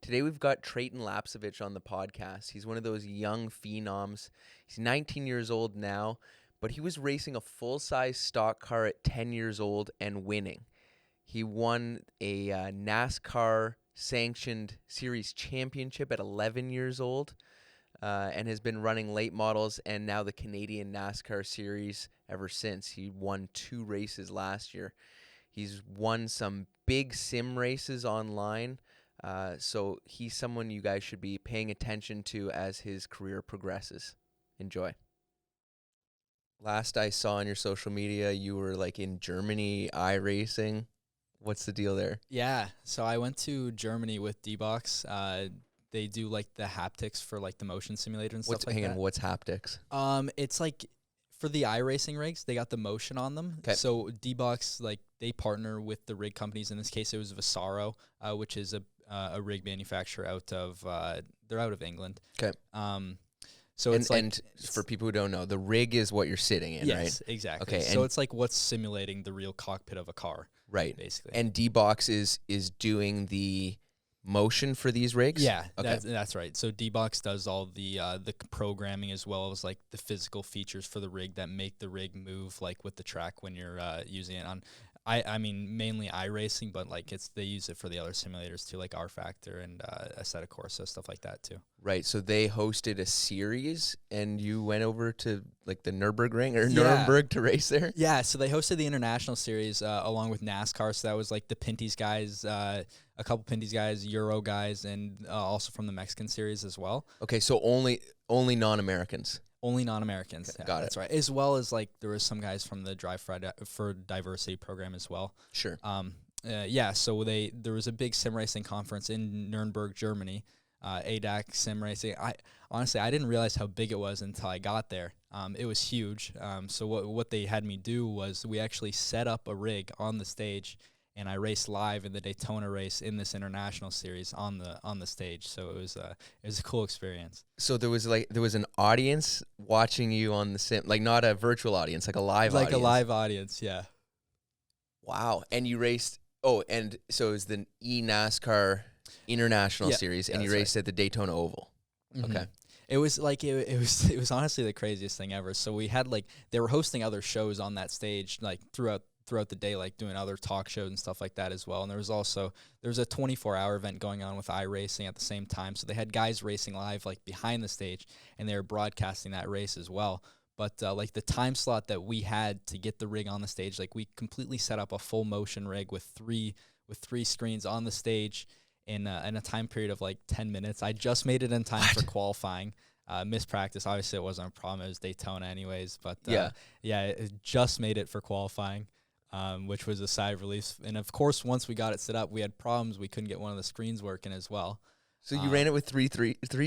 Today we've got Treyten Lapcevich on the podcast. He's one of those young phenoms. He's 19 years old now, but he was racing a full-size stock car at 10 years old and winning. He won a NASCAR sanctioned series championship at 11 years old and has been running late models and now the Canadian Nascar series ever since. He won 2 races last year. He's won some big sim races online. So he's someone you guys should be paying attention to as his career progresses. Enjoy. Last I saw on your social media, you were like in Germany iRacing. What's the deal there? Yeah, so I went to Germany with D-Box. They do like the haptics for like the motion simulator and stuff like that. What's haptics? It's like for the iRacing rigs, they got the motion on them. 'Kay. So D-Box, like they partner with the rig companies. In this case, it was Vasaro, which is a rig manufacturer out of they're out of England. Okay. So it's like for people who don't know, the rig is what you're sitting in, right? Yes, exactly. Okay, so it's like what's simulating the real cockpit of a car, right? Basically. And D-Box is doing the motion for these rigs? Yeah, okay. That's right. So D-Box does all the programming as well as like the physical features for the rig that make the rig move like with the track when you're using it on. I mean mainly iRacing, but like they use it for the other simulators too, like R Factor and Assetto Corsa, stuff like that too. Right. So they hosted a series, and you went over to like the Nürburgring or Nuremberg to race there. Yeah. So they hosted the international series along with NASCAR. So that was like the Pintys guys, a couple Pintys guys, Euro guys, and also from the Mexican series as well. Okay. So only non-Americans. Only non-Americans. Okay, yeah, got that's right. As well as like there was some guys from the Drive for Diversity program as well. Sure. Yeah. So there was a big sim racing conference in Nuremberg, Germany. ADAC sim racing. I didn't realize how big it was until I got there. It was huge. So what they had me do was we actually set up a rig on the stage, and I raced live in the Daytona race in this international series on the stage. So it was a cool experience. So there was an audience watching you on the sim, like not a virtual audience, like a live audience. Like a live audience, yeah. Wow. And you raced. Oh, and so it was the NASCAR International Series, and you raced at the Daytona Oval. Mm-hmm. Okay. It was like it was honestly the craziest thing ever. So we had like they were hosting other shows on that stage like throughout the day, like doing other talk shows and stuff like that as well. And there was a 24-hour event going on with iRacing at the same time. So they had guys racing live like behind the stage, and they were broadcasting that race as well. But like the time slot that we had to get the rig on the stage, like we completely set up a full motion rig with three screens on the stage in a time period of like 10 minutes. I just made it in time for qualifying. Missed practice. Obviously, it wasn't a problem. It was Daytona anyways. But it just made it for qualifying, which was a sigh of relief. And of course, once we got it set up, we had problems. We couldn't get one of the screens working as well. So you ran it with three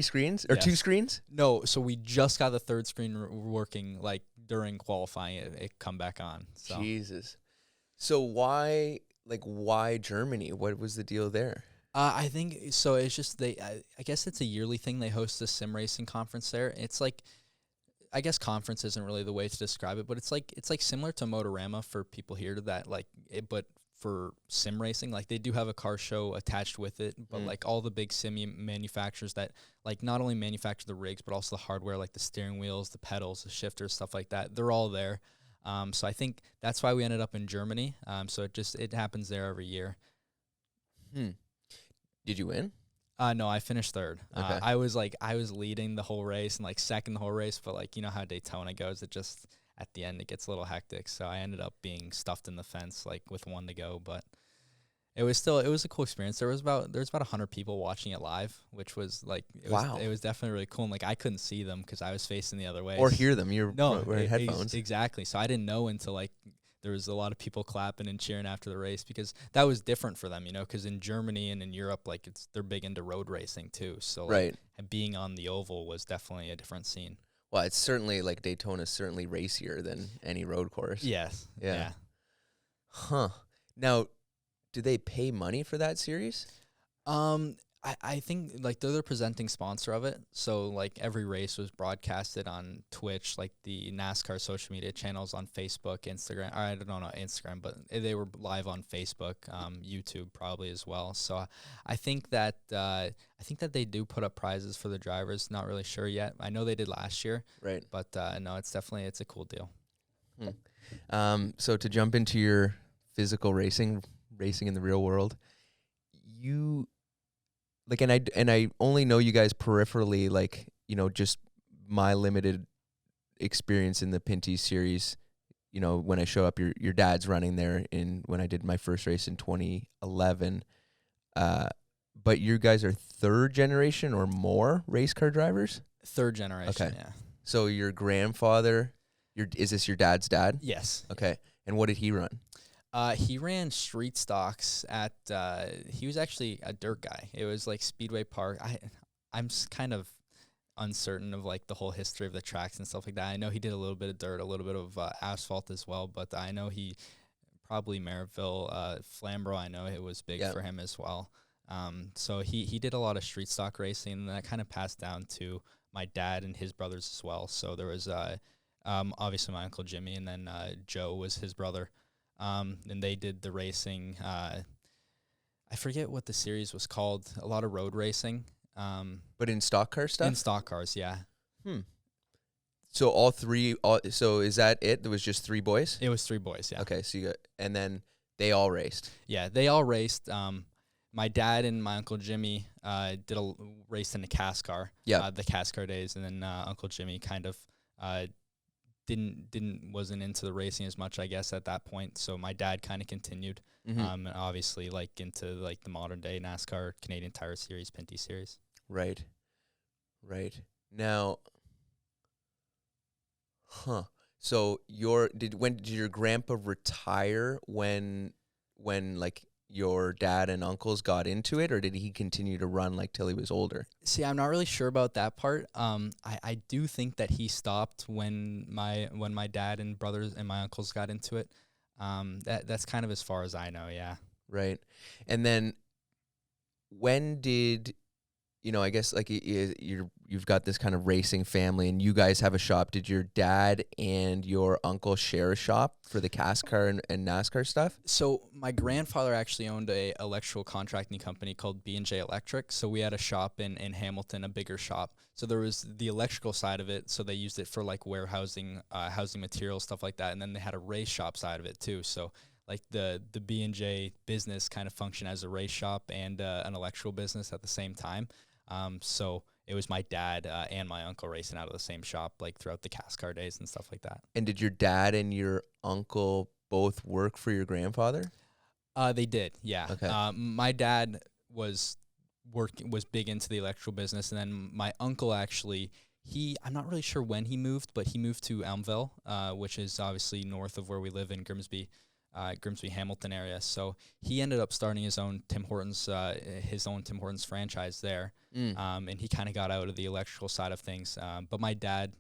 screens or 2 screens? No, so we just got the third screen working like during qualifying. It come back on. So. Jesus. So why Germany? What was the deal there? I think so. It's just I guess it's a yearly thing. They host a sim racing conference there. It's like, I guess conference isn't really the way to describe it, but it's like similar to Motorama for people here to that but for sim racing, like they do have a car show attached with it, but like all the big sim manufacturers that like not only manufacture the rigs but also the hardware, like the steering wheels, the pedals, the shifters, stuff like that. They're all there. So I think that's why we ended up in Germany. So it happens there every year. Did you win? No, I finished third. Okay. I was leading the whole race and like second the whole race, but like you know how Daytona goes, it just at the end it gets a little hectic. So I ended up being stuffed in the fence like with 1 to go, but it was a cool experience. There was about 100 people watching it live, which was like it was definitely really cool. And like I couldn't see them because I was facing the other way or hear them. You're wearing headphones. Exactly. So I didn't know until like there was a lot of people clapping and cheering after the race because that was different for them, you know, because in Germany and in Europe, like they're big into road racing too. So like, being on the oval was definitely a different scene. Well, it's certainly like Daytona's certainly racier than any road course. Yes. Yeah. Huh. Now, do they pay money for that series? I think like they're the presenting sponsor of it. So like every race was broadcasted on Twitch, like the NASCAR social media channels on Facebook, Instagram. Or I don't know, not Instagram, but they were live on Facebook, YouTube probably as well. So I think that they do put up prizes for the drivers. Not really sure yet. I know they did last year, Right. but no, it's a cool deal. So to jump into your physical racing in the real world, you like, and I only know you guys peripherally, like, you know, just my limited experience in the Pintys series. You know, when I show up, your dad's running there when I did my first race in 2011. But you guys are third generation or more race car drivers? Third generation, Okay. yeah. So your grandfather, is this your dad's dad? Yes. Okay. And what did he run? He ran street stocks at. He was actually a dirt guy. It was like Speedway Park. I'm kind of uncertain of like the whole history of the tracks and stuff like that. I know he did a little bit of dirt, a little bit of asphalt as well, but I know he probably Maryville, Flamborough. I know it was big for him as well. So he did a lot of street stock racing, and that kind of passed down to my dad and his brothers as well. So there was obviously my Uncle Jimmy, and then Joe was his brother. And they did the racing. I forget what the series was called. A lot of road racing. But in stock car stuff? In stock cars, yeah. So so is that it? There was just three boys? It was three boys, yeah. Okay, so and then they all raced. Yeah, they all raced. My dad and my Uncle Jimmy did a race in the Cascar. Yeah. The Cascar days, and then Uncle Jimmy kind of wasn't into the racing as much, I guess, at that point. So my dad kind of continued, and obviously like into like the modern day NASCAR, Canadian Tire Series, Pinty Series. Right. Now, so when did your grandpa retire? When like your dad and uncles got into it, or did he continue to run like till he was older? See, I'm not really sure about that part. I do think that he stopped when my dad and brothers and my uncles got into it. That's kind of as far as I know. Yeah. Right. And then when did, you know, I guess like you've got this kind of racing family and you guys have a shop. Did your dad and your uncle share a shop for the Cascar and NASCAR stuff? So my grandfather actually owned a electrical contracting company called B&J Electric. So we had a shop in Hamilton, a bigger shop. So there was the electrical side of it. So they used it for like warehousing, housing materials, stuff like that. And then they had a race shop side of it too. So like the B&J business kind of functioned as a race shop and an electrical business at the same time. So it was my dad and my uncle racing out of the same shop like throughout the Cascar days and stuff like that. And did your dad and your uncle both work for your grandfather? They did, yeah. Okay. My dad was big into the electrical business, and then my uncle actually, I'm not really sure when he moved, but he moved to Elmville, which is obviously north of where we live in Grimsby, Hamilton area. So he ended up starting his own Tim Hortons franchise there. And he kind of got out of the electrical side of things. But my dad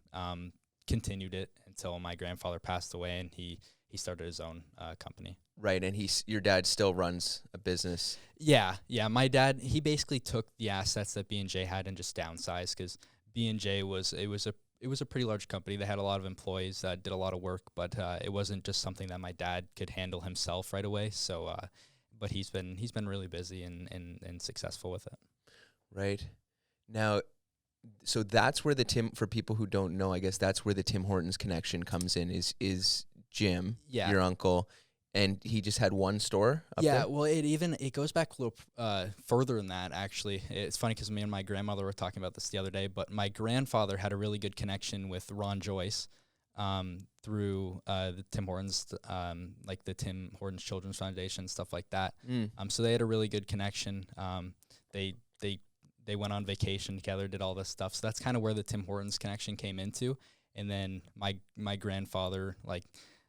continued it until my grandfather passed away, and he started his own company. Right, and your dad still runs a business. Yeah. My dad, he basically took the assets that B&J had and just downsized, because B&J was a pretty large company. They had a lot of employees that did a lot of work, but it wasn't just something that my dad could handle himself right away. So, but he's been really busy and successful with it. Right. Now, so that's where for people who don't know, I guess that's where the Tim Hortons connection comes in, is Jim, your uncle, and he just had one store up there? Yeah, well, it goes back a little further than that, actually. It's funny because me and my grandmother were talking about this the other day, but my grandfather had a really good connection with Ron Joyce through the Tim Hortons, like the Tim Hortons Children's Foundation, stuff like that. So they had a really good connection. They went on vacation together, did all this stuff. So that's kind of where the Tim Hortons connection came into. And then my grandfather, like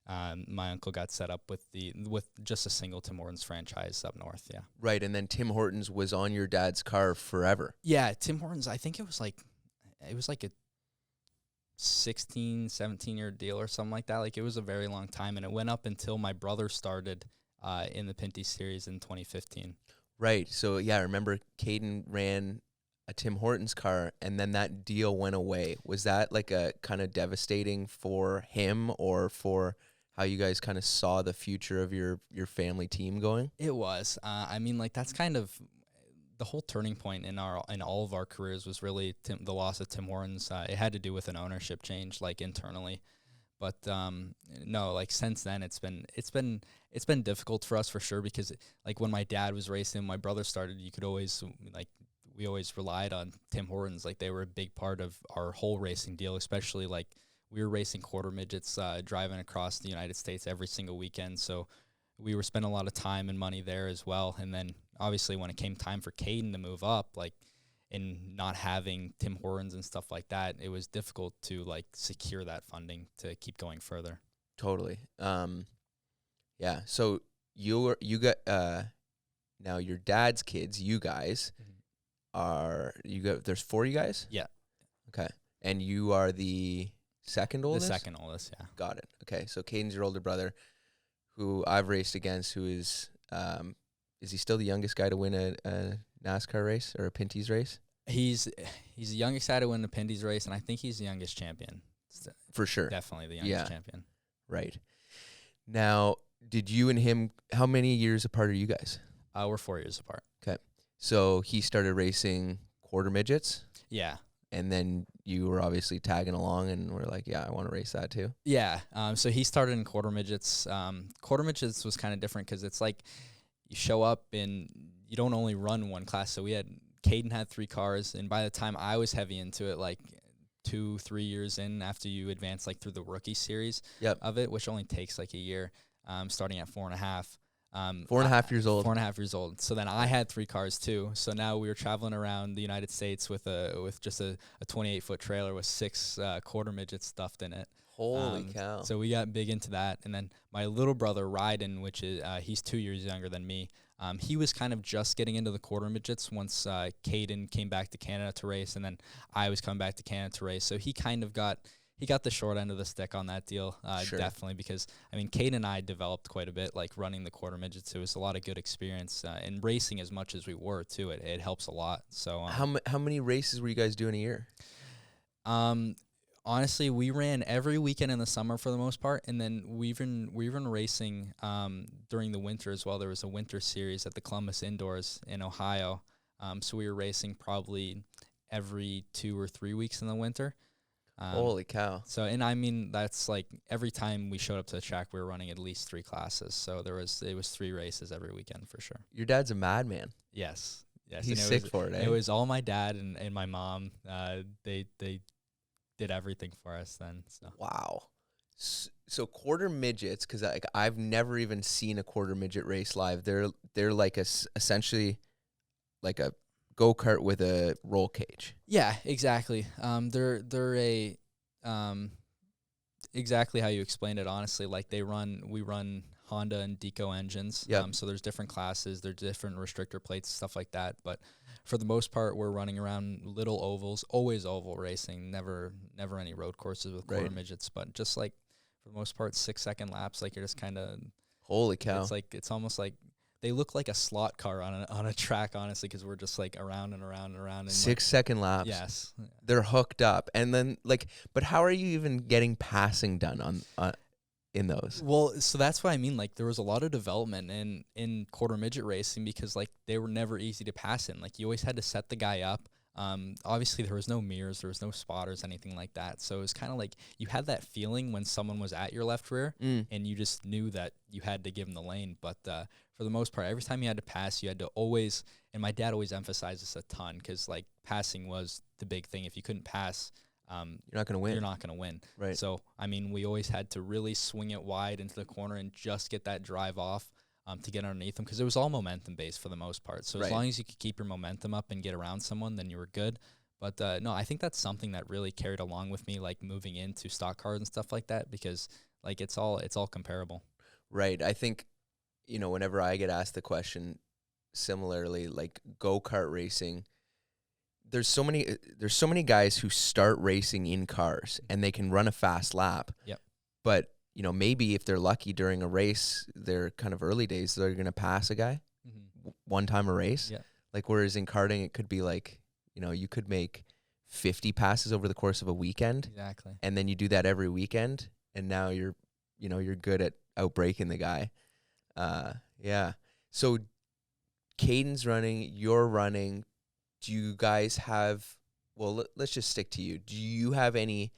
my uncle, got set up with just a single Tim Hortons franchise up north. Yeah. Right, and then Tim Hortons was on your dad's car forever. Yeah, Tim Hortons. I think it was like a 16, 17-year deal or something like that. Like it was a very long time, and it went up until my brother started in the Pinty series in 2015. Right. So yeah, I remember Caden ran a Tim Hortons car, and then that deal went away. Was that like a kind of devastating for him, or for how you guys kind of saw the future of your family team going? It was. I mean, like that's kind of the whole turning point in all of our careers was really the loss of Tim Hortons. It had to do with an ownership change, like internally. But no, like since then it's been difficult for us for sure, because like when my dad was racing, my brother started, you could always we always relied on Tim Hortons. Like they were a big part of our whole racing deal, especially like we were racing quarter midgets, driving across the United States every single weekend. So we were spending a lot of time and money there as well. And then obviously when it came time for Caden to move up, like, and not having Tim Hortons and stuff like that, it was difficult to like secure that funding to keep going further. Totally. Yeah. So you got now your dad's kids. You guys there's 4 of you guys. Yeah. Okay. And you are the second oldest. The second oldest. Yeah. Got it. Okay. So Caden's your older brother, who I've raced against. Who is he still the youngest guy to win a NASCAR race or a Pintys race? He's the youngest guy to win the Pintys race, and I think he's the youngest champion. For sure. Definitely the youngest champion. Right. Now, did you and him, how many years apart are you guys? We're 4 years apart. Okay. So he started racing quarter midgets? Yeah. And then you were obviously tagging along and were like, yeah, I want to race that too? Yeah. So he started in quarter midgets. Quarter midgets was kind of different because it's like you show up and you don't only run one class. So Caden had 3 cars, and by the time I was heavy into it, like 2-3 years in after you advance like through the rookie series of it, which only takes like a year, starting at 4.5. 4.5 years old. 4.5 years old. So then I had 3 cars too. So now we were traveling around the United States with just a 28-foot trailer with 6 quarter midgets stuffed in it. Holy cow. So we got big into that. And then my little brother, Ryden, which is he's 2 years younger than me, he was kind of just getting into the quarter midgets once Caden came back to Canada to race, and then I was coming back to Canada to race. So he kind of got the short end of the stick on that deal, definitely, because, I mean, Caden and I developed quite a bit, like running the quarter midgets. It was a lot of good experience, and racing as much as we were, too. It helps a lot. So how many races were you guys doing a year? Honestly, we ran every weekend in the summer for the most part, and then we've been racing during the winter as well. There was a winter series at the Columbus Indoors in Ohio, so we were racing probably every 2 or 3 weeks in the winter. Holy cow. So, and I mean, that's like every time we showed up to the track, we were running at least 3 classes. So it was 3 races every weekend for sure. Your dad's a madman. Yes. He's sick for it, eh? It was all my dad and my mom. They did everything for us then. So. Wow. So quarter midgets, because I've never even seen a quarter midget race live. They're like essentially like a go-kart with a roll cage. Yeah, exactly. They're a exactly how you explained it, honestly. Like we run Honda and Deco engines. Yep. So there's different classes, there's different restrictor plates, stuff like that. But for the most part, we're running around little ovals, always oval racing, never any road courses with quarter midgets. But just like for the most part, 6-second laps. Like you're just kind of, holy cow! It's almost like they look like a slot car on a track, honestly, because we're just like around and around and around. And 6-second laps. Yes, they're hooked up, and then but how are you even getting passing done on in those? Well, so that's what I mean. Like there was a lot of development in quarter midget racing because like they were never easy to pass in. Like you always had to set the guy up. Obviously there was no mirrors, there was no spotters, anything like that. So it was kind of like you had that feeling when someone was at your left rear and you just knew that you had to give them the lane. But for the most part, every time you had to pass, you had to always, and my dad always emphasized this a ton because like passing was the big thing. If you couldn't pass, you're not going to win. You're not going to win. Right. So, I mean, we always had to really swing it wide into the corner and just get that drive off to get underneath them because it was all momentum-based for the most part. So as long as you could keep your momentum up and get around someone, then you were good. But, no, I think that's something that really carried along with me, like moving into stock cars and stuff like that because, like, it's all comparable. Right. I think, whenever I get asked the question similarly, like go-kart racing, there's so many guys who start racing in cars and they can run a fast lap. Yep. But, maybe if they're lucky during a race, they're kind of early days, they're going to pass a guy. Mm-hmm. one time a race. Yeah. Like whereas in karting, it could be like, you could make 50 passes over the course of a weekend. Exactly. And then you do that every weekend, and now you're good at outbreaking the guy. Yeah. So Caden's running, you're running. Do you guys have, well, let's just stick to you. Do you have any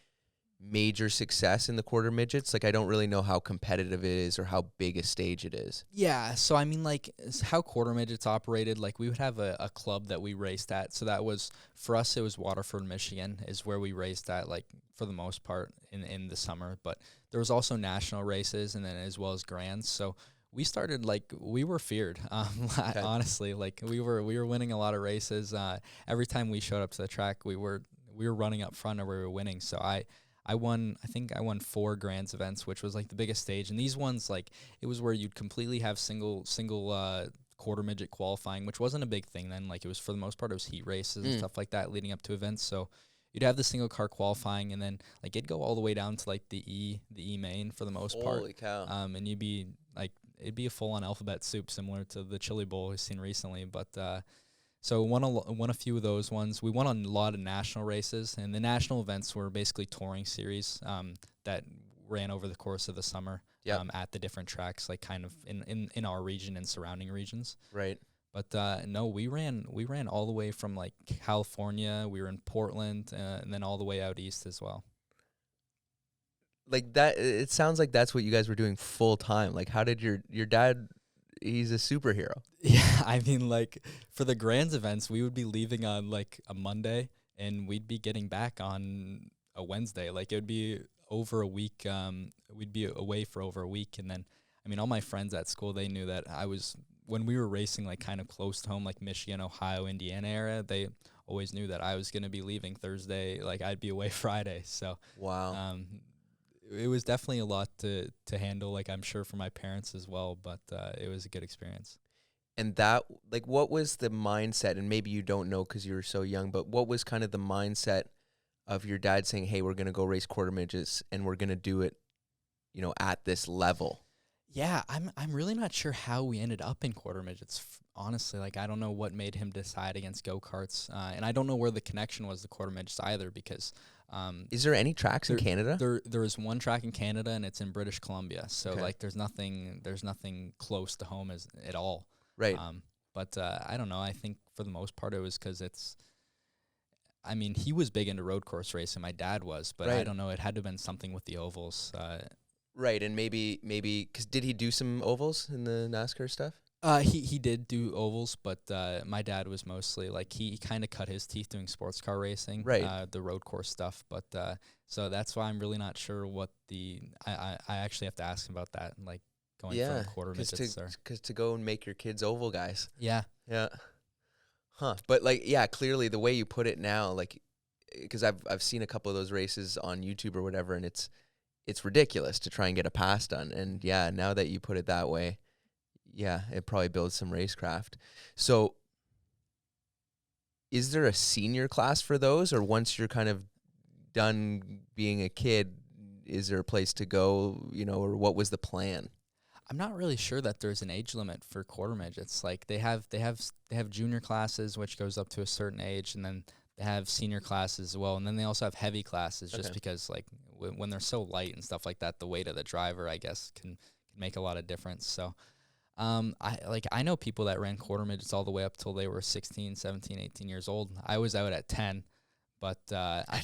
major success in the quarter midgets? Like, I don't really know how competitive it is or how big a stage it is. Yeah, so I mean, like, how quarter midgets operated, like, we would have a club that we raced at. So that was, for us, it was Waterford, Michigan, is where we raced at, like, for the most part in the summer. But there was also national races and then as well as grands. So we started, like, we were feared, honestly. Like, we were winning a lot of races. Every time we showed up to the track, we were running up front or we were winning. So I think I won 4 grands events, which was like the biggest stage. And these ones, like, it was where you'd completely have single quarter midget qualifying, which wasn't a big thing then. Like, it was, for the most part, it was heat races and stuff like that leading up to events. So you'd have the single car qualifying, and then like it'd go all the way down to like the E main for the most part. Holy cow. And you'd be like, it'd be a full on alphabet soup similar to the Chili Bowl we've seen recently. But so won a few of those ones. We won a lot of national races, and the national events were basically touring series that ran over the course of the summer at the different tracks, like kind of in our region and surrounding regions. Right. But no, we ran all the way from like California. We were in Portland, and then all the way out east as well. Like that, it sounds like that's what you guys were doing full time. Like, how did your dad? He's a superhero. Yeah, I mean, like, for the grands events, we would be leaving on like a Monday, and we'd be getting back on a Wednesday. Like, it would be over a week. We'd be away for over a week, and then, I mean, all my friends at school, they knew that when we were racing like kind of close to home, like Michigan, Ohio, Indiana area, they always knew that I was going to be leaving Thursday. Like, I'd be away Friday. So wow. It was definitely a lot to handle, like, I'm sure for my parents as well, but it was a good experience. And that, like, what was the mindset, and maybe you don't know because you were so young, but what was kind of the mindset of your dad saying, hey, we're going to go race quarter midgets and we're going to do it, at this level? Yeah, I'm really not sure how we ended up in quarter midgets, honestly. Like, I don't know what made him decide against go-karts, and I don't know where the connection was to quarter midgets either, because is there any tracks in Canada? There is one track in Canada, and it's in British Columbia. So like, there's nothing close to home at all. Right. But I don't know. I think for the most part, it was because I mean, he was big into road course racing. My dad was, but I don't know. It had to have been something with the ovals. Right, and maybe because did he do some ovals in the NASCAR stuff? He did do ovals, but my dad was mostly like, he kind of cut his teeth doing sports car racing, right? The road course stuff. But so that's why I'm really not sure what I actually have to ask him about that, like going from quarter midgets there. Because to go and make your kids oval guys. Yeah. Yeah. Huh. But like, yeah, clearly the way you put it now, like, because I've seen a couple of those races on YouTube or whatever, and it's ridiculous to try and get a pass done. And yeah, now that you put it that way, yeah, it probably builds some racecraft. So is there a senior class for those, or once you're kind of done being a kid, is there a place to go, or what was the plan? I'm not really sure that there's an age limit for quarter midgets. Like, they have junior classes, which goes up to a certain age, and then they have senior classes as well, and then they also have heavy classes, just because, like, when they're so light and stuff like that, the weight of the driver, I guess, can make a lot of difference. So I know people that ran quarter midgets all the way up till they were 16, 17, 18 years old. I was out at 10, but I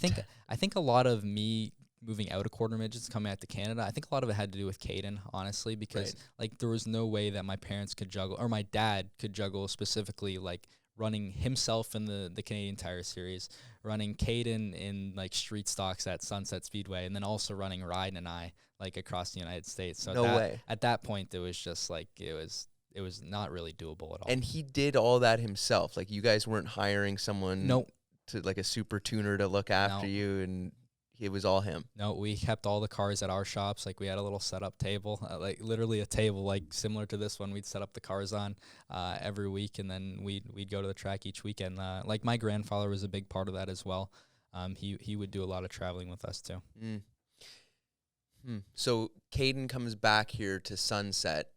think a lot of me moving out of quarter midgets, coming out to Canada, I think a lot of it had to do with Caden, honestly, because like, there was no way that my parents could juggle, or my dad could juggle specifically, like, running himself in the Canadian Tire Series, running Caden in like street stocks at Sunset Speedway, and then also running Ryden and I, like, across the United States. So at that point, it was just like, it was not really doable at all. And he did all that himself. Like, you guys weren't hiring someone to, like, a super tuner to look after you, and it was all him. No, we kept all the cars at our shops. Like, we had a little setup table, like literally a table, like similar to this one. We'd set up the cars on every week, and then we'd go to the track each weekend. Like, my grandfather was a big part of that as well. He would do a lot of traveling with us too. So Caden comes back here to Sunset.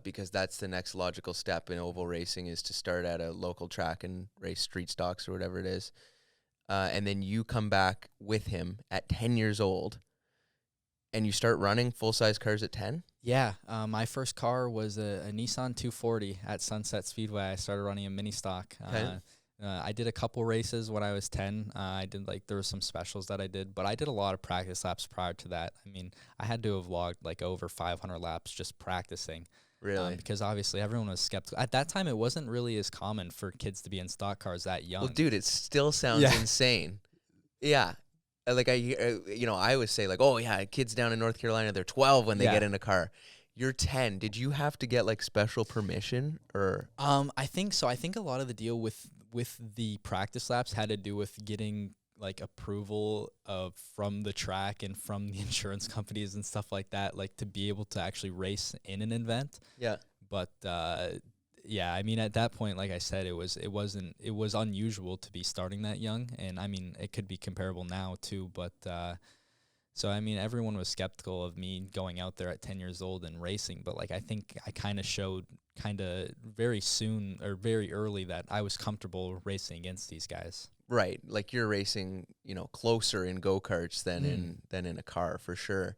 because that's the next logical step in oval racing is to start at a local track and race street stocks or whatever it is. And then you come back with him at 10 years old and you start running full-size cars at 10? Yeah, my first car was a Nissan 240 at Sunset Speedway. I started running a mini stock. Okay. I did a couple races when I was 10. I did there were some specials that I did, but I did a lot of practice laps prior to that. I mean, I had to have logged like over 500 laps just practicing. Really? Because obviously everyone was skeptical. At that time, it wasn't really as common for kids to be in stock cars that young. Well, dude, it still sounds insane. Yeah. Like I always say like, oh yeah, kids down in North Carolina, they're 12 when they get in a car. You're 10. Did you have to get like special permission or? I think so. I think a lot of the deal with the practice laps had to do with getting like approval from the track and from the insurance companies and stuff like that, like to be able to actually race in an event. Yeah. But yeah, I mean, at that point, like I said, it was unusual to be starting that young, and I mean, it could be comparable now too. But so I mean, everyone was skeptical of me going out there at 10 years old and racing. But like, I think I kind of showed very soon or very early that I was comfortable racing against these guys. Right, like you're racing, closer in go-karts than in a car for sure.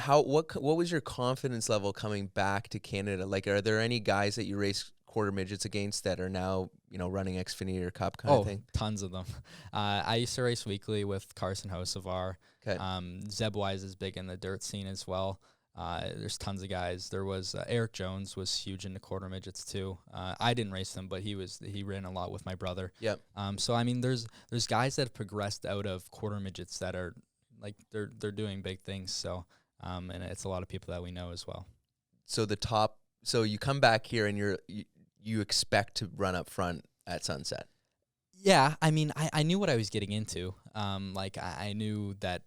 What was your confidence level coming back to Canada? Like, are there any guys that you race quarter midgets against that are now, running Xfinity or Cup kind of thing? Tons of them. I used to race weekly with Carson Hocevar. Okay. Zebwise is big in the dirt scene as well. There's tons of guys. There was Eric Jones was huge in the quarter midgets too. I didn't race him, but he ran a lot with my brother. Yep. So I mean, there's guys that have progressed out of quarter midgets that are like they're doing big things. So and it's a lot of people that we know as well. So you come back here and you expect to run up front at Sunset. Yeah, I mean, I knew what I was getting into. Like I knew that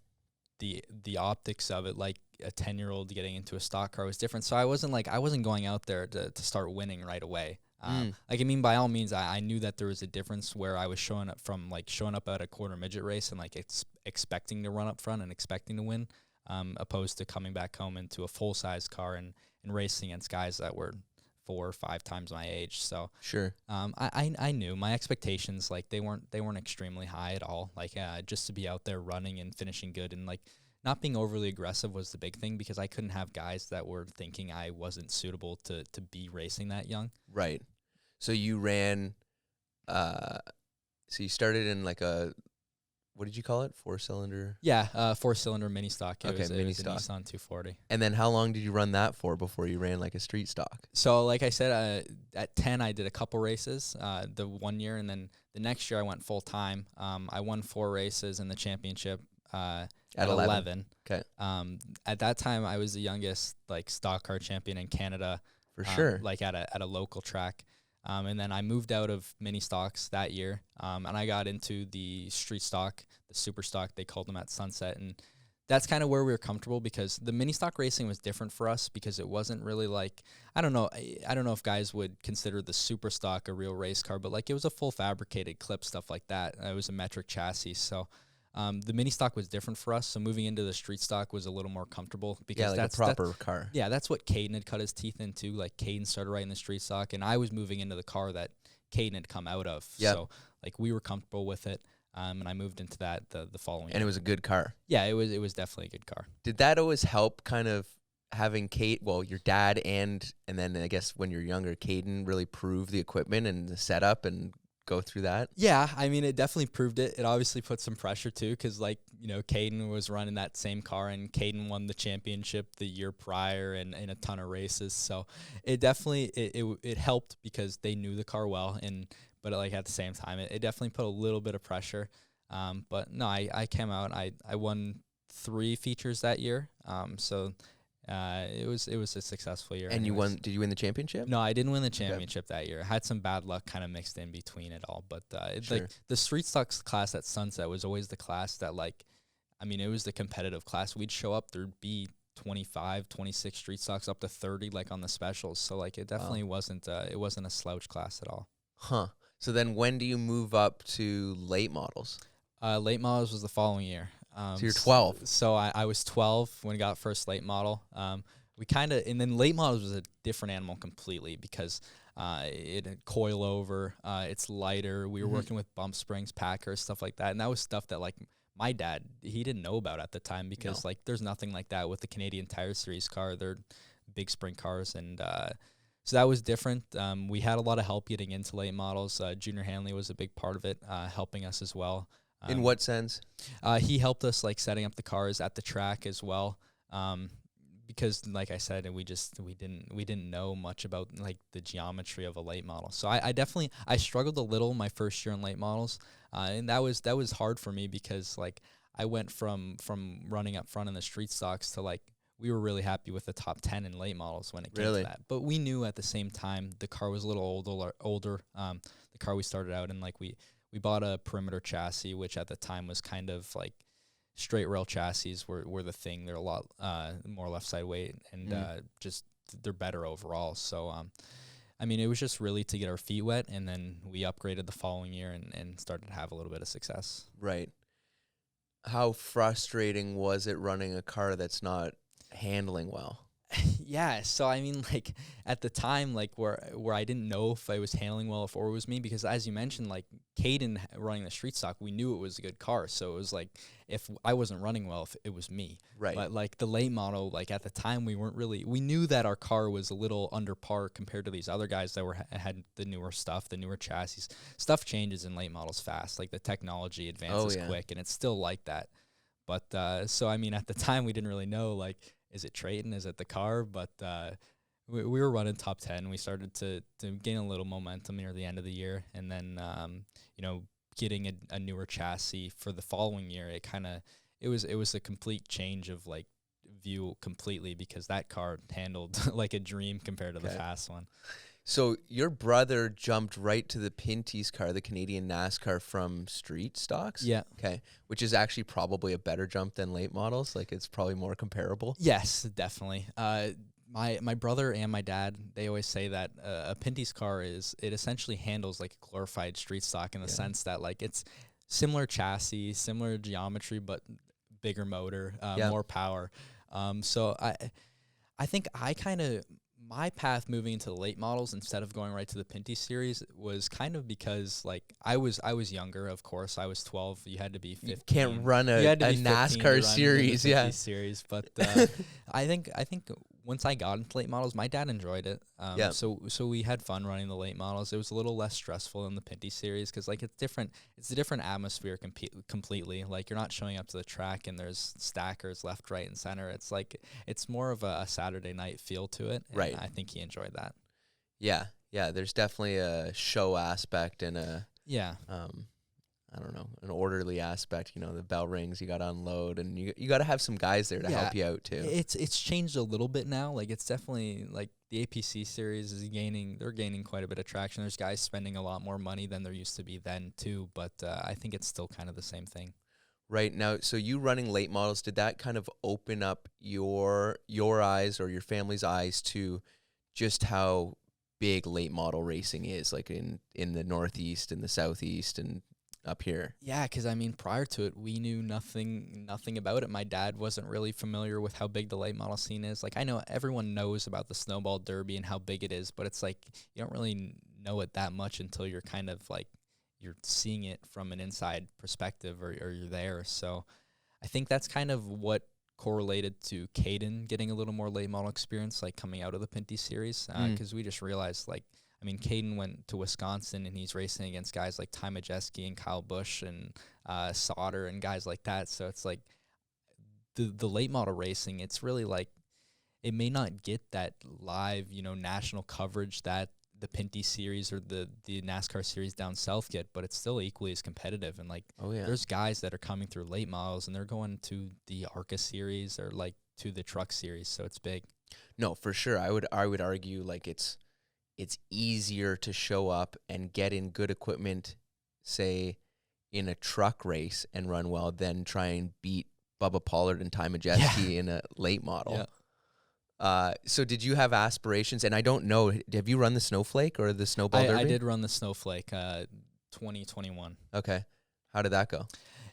the optics of it, like a 10-year-old getting into a stock car was different. So I wasn't going out there to start winning right away. Like, I mean, by all means, I knew that there was a difference where I was showing up at a quarter midget race and like expecting to run up front and expecting to win, opposed to coming back home into a full size car and racing against guys that were 4 or 5 times my age. So sure. I knew my expectations, like they weren't extremely high at all. Like just to be out there running and finishing good and like not being overly aggressive was the big thing because I couldn't have guys that were thinking I wasn't suitable to be racing that young. Right. So you ran, so you started in like what did you call it? 4-cylinder? Yeah, 4-cylinder mini stock. It was mini a stock. Nissan 240. And then how long did you run that for before you ran like a street stock? So like I said, at 10 I did a couple races the one year, and then the next year I went full time. I won 4 races in the championship at 11. Okay. At that time I was the youngest like stock car champion in Canada. For sure. Like at a local track. And then I moved out of mini stocks that year, and I got into the street stock, the super stock, they called them at Sunset. And that's kind of where we were comfortable because the mini stock racing was different for us because it wasn't really like, I don't know if guys would consider the super stock a real race car, but like it was a full fabricated clip, stuff like that. It was a metric chassis. So the mini stock was different for us, so moving into the street stock was a little more comfortable because that's a proper car. Yeah, that's what Caden had cut his teeth into. Like Caden started right in the street stock, and I was moving into the car that Caden had come out of. Yep. So like we were comfortable with it, and I moved into that the following year. And it was a good car. Yeah, it was definitely a good car. Did that always help kind of having your dad and then I guess when you're younger, Caden really prove the equipment and the setup and go through that? Yeah, I mean, it definitely proved it. It obviously put some pressure too, because like, Caden was running that same car, and Caden won the championship the year prior and in a ton of races. So it definitely it helped because they knew the car well, but like at the same time, it definitely put a little bit of pressure. But no, I came out. I won 3 features that year. So. It was a successful year. And anyways. Did you win the championship? No, I didn't win the championship that year. I had some bad luck kind of mixed in between it all. But Sure. like the street stocks class at Sunset was always the class that it was the competitive class. We'd show up, there'd be 25, 26 street stocks up to 30 like on the specials. So like it definitely wasn't a slouch class at all. Huh. So then when do you move up to late models? Late models was the following year. So you're 12. So I was 12 when I got first late model. we kind of, and then late models was a different animal completely because it had coil over, it's lighter. We were working with bump springs, packers, stuff like that. And that was stuff that like my dad, he didn't know about at the time because like there's nothing like that with the Canadian Tire Series car. They're big sprint cars. And so that was different. We had a lot of help getting into late models. Junior Hanley was a big part of it, helping us as well. In what sense? He helped us like setting up the cars at the track as well. Because like I said, we didn't know much about like the geometry of a late model. So I struggled a little my first year in late models. And that was hard for me because like I went from running up front in the street stocks to like, we were really happy with the top 10 in late models when it came to that. But we knew at the same time the car was a little older. The car we started out in, like we bought a perimeter chassis, which at the time was kind of like straight rail chassis were the thing. They're a lot more left side weight and just they're better overall. So I mean, it was just really to get our feet wet, and then we upgraded the following year and started to have a little bit of success. Right. How frustrating was it running a car that's not handling well? Yeah, so I mean, like at the time, like where I didn't know if I was handling well or it was me, because as you mentioned, like Caden running the street stock, we knew it was a good car, so it was like if I wasn't running well, if it was me. Right. But like the late model, like at the time, we knew that our car was a little under par compared to these other guys that had the newer stuff, the newer chassis. Stuff changes in late models fast, like the technology advances quick, and it's still like that. But so I mean, at the time, we didn't really know like, is it Treyten? Is it the car? But we were running top 10. We started to gain a little momentum near the end of the year. And then, getting a newer chassis for the following year, it was a complete change of like view completely, because that car handled like a dream compared to the fast one. So your brother jumped right to the Pintys car, the Canadian Nascar, from street stocks? Yeah. Okay. Which is actually probably a better jump than late models. Like, it's probably more comparable. Yes, definitely. My brother and my dad, they always say that a Pintys car it essentially handles like a glorified street stock in the sense that like it's similar chassis, similar geometry, but bigger motor, more power. So I think my path moving into the late models instead of going right to the Pinty series was kind of because like I was younger, of course. I was 12. You had to be 15. You can't run a NASCAR series, series. But I think once I got into late models, my dad enjoyed it. So we had fun running the late models. It was a little less stressful than the Pinty series because like it's different. It's a different atmosphere completely. Like you're not showing up to the track and there's stackers left, right, and center. It's like it's more of a Saturday night feel to it. Right. I think he enjoyed that. Yeah. There's definitely a show aspect and I don't know, an orderly aspect. You know, the bell rings, you got to unload, and you got to have some guys there to help you out too. It's changed a little bit now. Like it's definitely like the APC series they're gaining quite a bit of traction. There's guys spending a lot more money than there used to be then too, but I think it's still kind of the same thing. Right now, so you running late models, did that kind of open up your eyes or your family's eyes to just how big late model racing is, like in the Northeast and the Southeast and up here? Yeah, because I mean, prior to it, we knew nothing about it. My dad wasn't really familiar with how big the late model scene is. Like, I know everyone knows about the Snowball Derby and how big it is, but it's like you don't really know it that much until you're kind of like you're seeing it from an inside perspective or you're there. So I think that's kind of what correlated to Caden getting a little more late model experience, like coming out of the Pinty series, because we just realized like, I mean, Caden went to Wisconsin and he's racing against guys like Ty Majeski and Kyle Busch and Sauter and guys like that. So it's like the late model racing, it's really like it may not get that live, national coverage that the Pinty series or the NASCAR series down south get, but it's still equally as competitive. And like, there's guys that are coming through late models and they're going to the ARCA series or like to the truck series. So it's big. No, for sure. I would argue like it's easier to show up and get in good equipment, say, in a truck race and run well than try and beat Bubba Pollard and Ty Majeski in a late model. Yeah. So did you have aspirations? And I don't know, have you run the Snowflake or the Snowball Derby? I did run the Snowflake 2021. Okay. How did that go?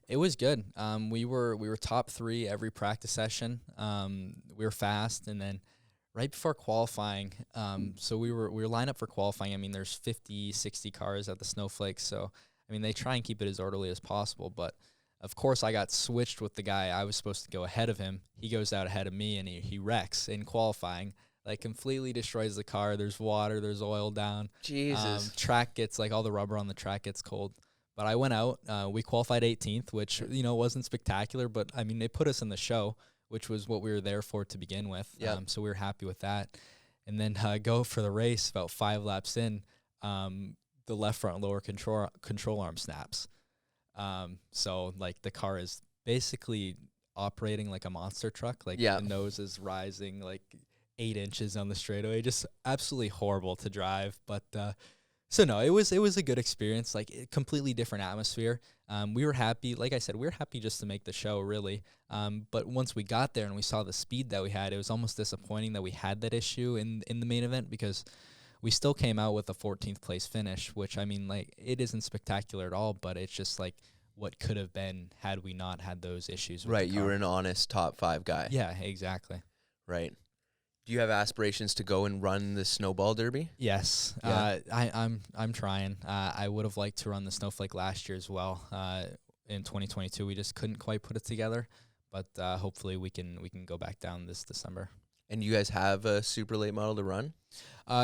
It was good. We were top 3 every practice session. We were fast, and then right before qualifying. So we were lined up for qualifying. I mean, there's 50, 60 cars at the Snowflakes. So, I mean, they try and keep it as orderly as possible. But, of course, I got switched with the guy. I was supposed to go ahead of him. He goes out ahead of me, and he wrecks in qualifying. Like, completely destroys the car. There's water. There's oil down. Jesus. Track gets, like, all the rubber on the track gets cold. But I went out. We qualified 18th, which, wasn't spectacular. But, I mean, they put us in the show, which was what we were there for to begin with. Yeah. So we were happy with that. And then go for the race about 5 laps in, the left front lower control arm snaps. So, like, the car is basically operating like a monster truck. Like, the nose is rising, like, 8 inches on the straightaway. Just absolutely horrible to drive. But so no, it was a good experience. Like, a completely different atmosphere. We were happy. Like I said, we were happy just to make the show, really. But once we got there and we saw the speed that we had, it was almost disappointing that we had that issue in the main event, because we still came out with a 14th place finish, which, I mean, like, it isn't spectacular at all, but it's just like what could have been had we not had those issues with Right, the you car. were an honest top 5 guy. Yeah, exactly. Right. Do you have aspirations to go and run the Snowball Derby? Yes, Yeah. I'm trying. I would have liked to run the Snowflake last year as well. In 2022, we just couldn't quite put it together, but hopefully we can go back down this December. And you guys have a super late model to run?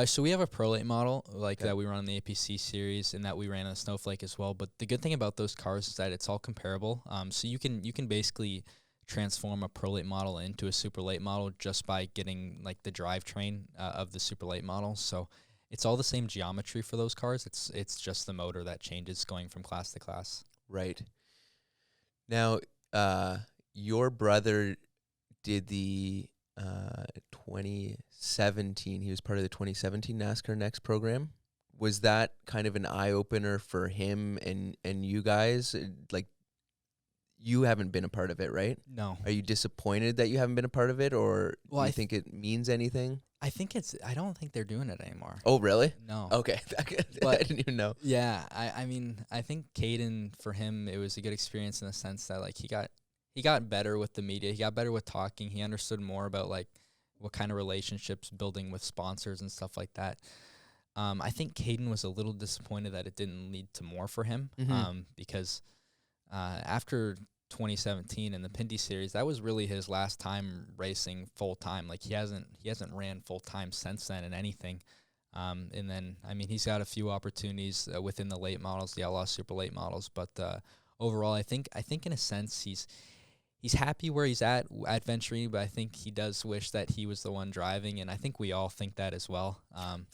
So we have a pro late model that we run on the APC Series, and that we ran on Snowflake as well. But the good thing about those cars is that it's all comparable. So you can basically transform a pro late model into a super late model just by getting, like, the drivetrain of the super late model. So it's all the same geometry for those cars. It's just the motor that changes going from class to class. Right. Now, your brother did the 2017. He was part of the 2017 NASCAR Next program. Was that kind of an eye opener for him and you guys? Like, you haven't been a part of it, right? No. Are you disappointed that you haven't been a part of it, or do you think it means anything? I don't think they're doing it anymore. Oh, really? No. Okay. But I didn't even know. Yeah, I mean, I think Caden, for him, it was a good experience in the sense that, like, he got better with the media. He got better with talking. He understood more about, like, what kind of relationships building with sponsors and stuff like that. I think Caden was a little disappointed that it didn't lead to more for him, because after 2017 in the Pinty series, that was really his last time racing full time. Like, he hasn't ran full time since then in anything. And then, I mean, he's got a few opportunities within the late models, the Outlaw Super late models, but overall, I think in a sense he's happy where he's at Venturini, but I think he does wish that he was the one driving, and I think we all think that as well.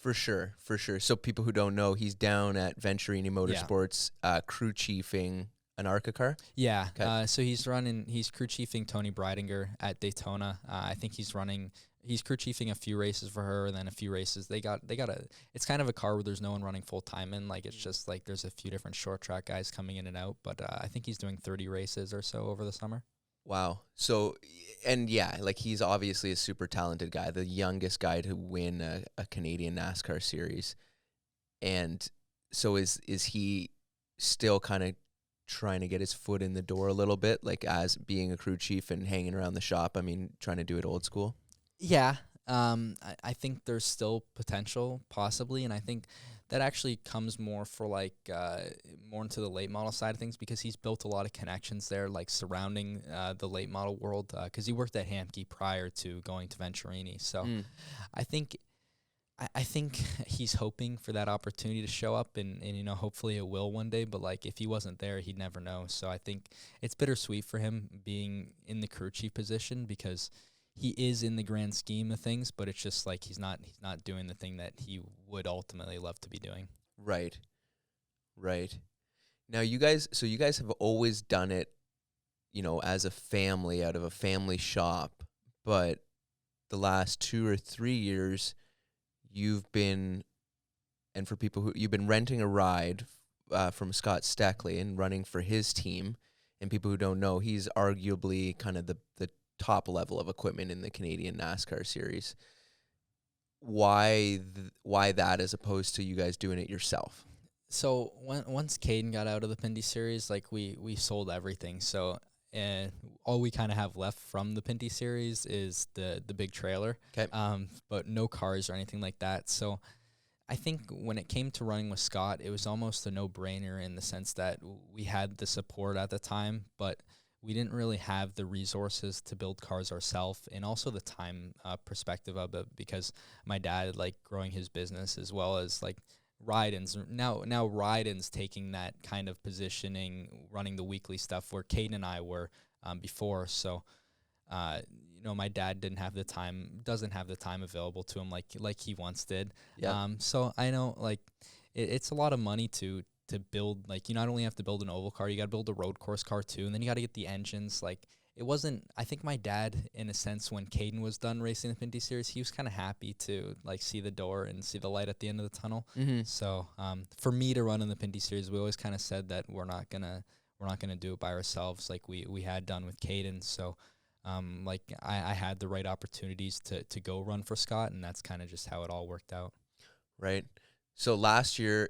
For sure. So people who don't know, he's down at Venturini Motorsports, crew chiefing an ARCA car? Yeah. Okay. So he's crew chiefing Tony Breidinger at Daytona. I think he's crew chiefing a few races for her, and then a few races. It's kind of a car where there's no one running full time in. Like, it's just like there's a few different short track guys coming in and out, but I think he's doing 30 races or so over the summer. Wow. So, and yeah, like, he's obviously a super talented guy, the youngest guy to win a Canadian NASCAR series. And so is he still kind of trying to get his foot in the door a little bit, like, as being a crew chief and hanging around the shop? I mean, trying to do it old school? Yeah. I think there's still potential, possibly, and I think that actually comes more for, like, more into the late model side of things, because he's built a lot of connections there, like, surrounding the late model world, because he worked at Hamke prior to going to Venturini. So I think he's hoping for that opportunity to show up, and hopefully it will one day. But, like, if he wasn't there, he'd never know. So I think it's bittersweet for him being in the crew chief position, because he is in the grand scheme of things, but it's just like he's not doing the thing that he would ultimately love to be doing. Right. Now, you guys have always done it, as a family, out of a family shop, but the last 2 or 3 years, you've been renting a ride from Scott Steckley and running for his team. And people who don't know, he's arguably kind of the top level of equipment in the Canadian NASCAR series. Why that, as opposed to you guys doing it yourself? So once Caden got out of the Pinty series, like, we sold everything. So and all we kind of have left from the Pinty series is the big trailer. Okay. But no cars or anything like that. So I think when it came to running with Scott, it was almost a no-brainer in the sense that we had the support at the time, but we didn't really have the resources to build cars ourselves, and also the time perspective of it, because my dad, like, growing his business as well as, like, Rydens. Now Rydens taking that kind of positioning, running the weekly stuff where Caden and I were before. So, my dad doesn't have the time available to him like he once did. Yeah. So I know, like, it's a lot of money to build. Like, you not only have to build an oval car, you got to build a road course car too, and then you got to get the engines. Like, it wasn't. I think my dad, in a sense, when Caden was done racing the Pinty series, he was kind of happy to, like, see the door and see the light at the end of the tunnel. Mm-hmm. So for me to run in the Pinty series, we always kind of said that we're not gonna do it by ourselves like we had done with Caden. So. I had the right opportunities to go run for Scott, and that's kind of just how it all worked out. Right. So last year,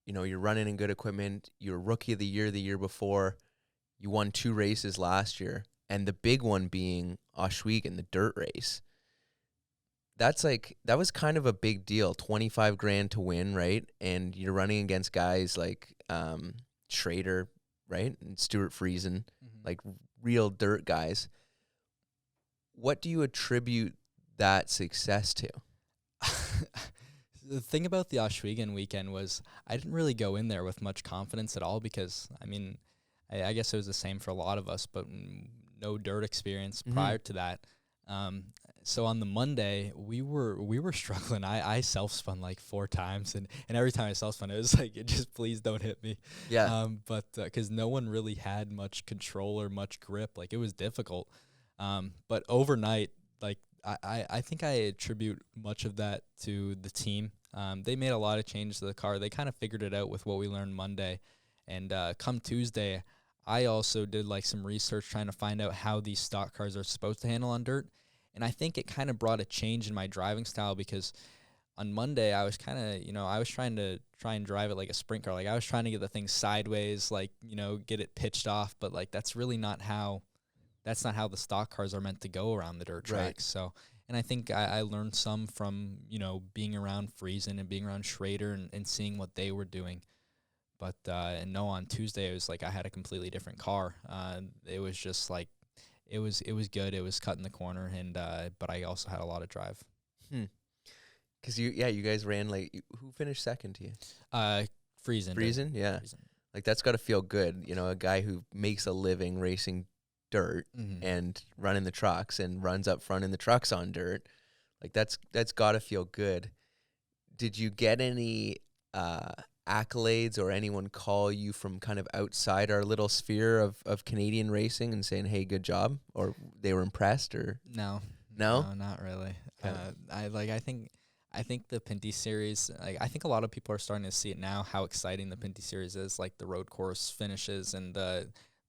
you're running in good equipment. You were Rookie of the year before. You won 2 races last year, and the big one being Oshweken, the dirt race. That was kind of a big deal, 25 grand to win, right? And you're running against guys like Schrader, right? And Stuart Friesen, like real dirt guys. What do you attribute that success to? The thing about the Oshweken weekend was I didn't really go in there with much confidence at all because, I mean, I guess it was the same for a lot of us, but no dirt experience prior to that. So on the Monday, we were struggling. I self-spun like 4 times, and every time I self-spun, it was like, just please don't hit me. Yeah. But because no one really had much control or much grip, like, it was difficult. But overnight, like, I think I attribute much of that to the team. They made a lot of changes to the car. They kind of figured it out with what we learned Monday. And come Tuesday, I also did, like, some research trying to find out how these stock cars are supposed to handle on dirt. And I think it kind of brought a change in my driving style because on Monday I was kind of, I was trying and drive it like a sprint car. Like, I was trying to get the thing sideways, like, get it pitched off. But, like, that's not how the stock cars are meant to go around the dirt track. Right. So, and I think I learned some from, being around Friesen and being around Schrader and seeing what they were doing. But on Tuesday, it was like I had a completely different car. It was just like, it was good. It was cutting the corner, and but I also had a lot of drive. Because you guys ran, like, who finished second to you? Friesen. Friesen, yeah. Friesen. Like, that's got to feel good. A guy who makes a living racing dirt and running the trucks and runs up front in the trucks on dirt. Like, that's got to feel good. Did you get any accolades or anyone call you from kind of outside our little sphere of Canadian racing and saying, hey, good job, or they were impressed? Or No, not really. Okay. I think the Pinty series, like, I think a lot of people are starting to see it now, how exciting the Pinty series is, like the road course finishes and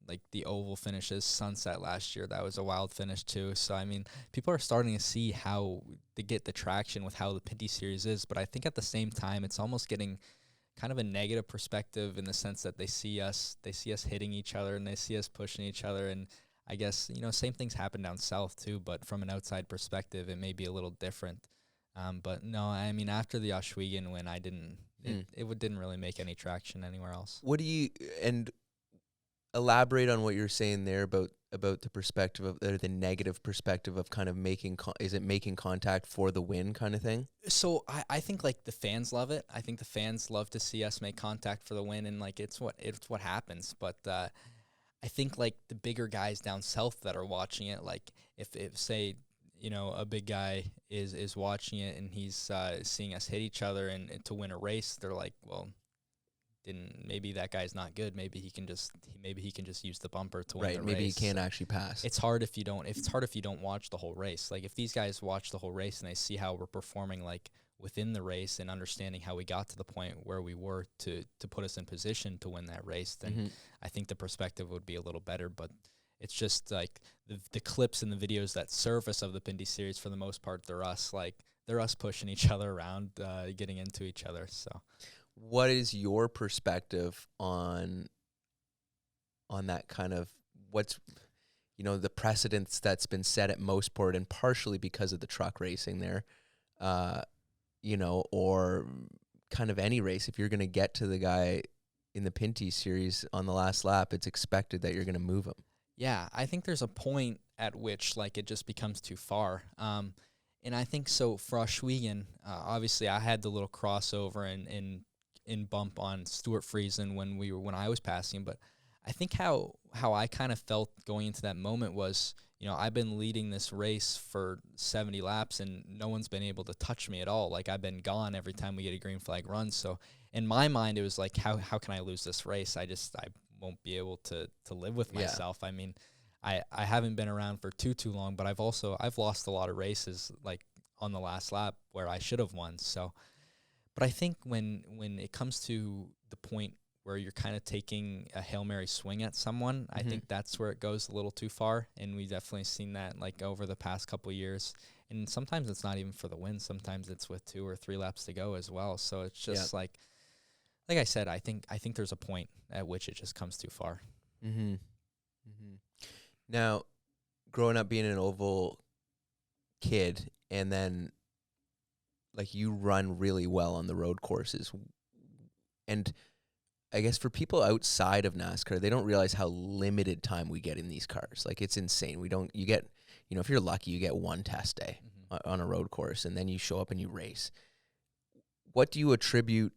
like the oval finishes. Sunset last year, that was a wild finish too. So, I mean, people are starting to see how to get the traction with how the Pinty series is, but I think at the same time, it's almost getting kind of a negative perspective in the sense that they see us hitting each other and they see us pushing each other. And I guess, same things happen down south too, but from an outside perspective, it may be a little different. But no, I mean, after the Oshweken win, it didn't really make any traction anywhere else. What do you, and elaborate on what you're saying there about the perspective of, or the negative perspective of kind of making contact for the win kind of thing? So I think, like, the fans love it. I think the fans love to see us make contact for the win, and, like, it's what happens. But I think, like, the bigger guys down south that are watching it, like, if say, a big guy is watching it and he's seeing us hit each other and to win a race, they're like, well, maybe that guy's not good. Maybe he can just use the bumper to win the race. Maybe he can't actually pass. It's hard if you don't watch the whole race. Like, if these guys watch the whole race and they see how we're performing, like, within the race and understanding how we got to the point where we were to put us in position to win that race, then I think the perspective would be a little better. But it's just like the clips and the videos that surface of the Pinty series, for the most part, they're us pushing each other around, getting into each other. So, what is your perspective on that kind of the precedents that's been set at most sport, and partially because of the truck racing there, or kind of any race. If you're going to get to the guy in the Pintys series on the last lap, it's expected that you're going to move him. Yeah, I think there's a point at which it just becomes too far. And I think so for Oshweken, obviously I had the little crossover and bump on Stuart Friesen when I was passing, but I think how I kind of felt going into that moment was, I've been leading this race for 70 laps and no one's been able to touch me at all. I've been gone every time we get a green flag run. So in my mind, it was how can I lose this race? I won't be able to live with myself. I mean, I haven't been around for too long, but I've lost a lot of races on the last lap where I should have won. So, but I think when it comes to the point where you're kind of taking a Hail Mary swing at someone, I think that's where it goes a little too far. And we've definitely seen that over the past couple of years. And sometimes it's not even for the win. Sometimes it's with 2 or 3 laps to go as well. So it's just like I said, I think there's a point at which it just comes too far. Mm-hmm. Mm-hmm. Now, growing up being an oval kid, and then you run really well on the road courses, and I guess for people outside of NASCAR, they don't realize how limited time we get in these cars. It's insane. You get, if you're lucky, you get one test day on a road course, and then you show up and you race. What do you attribute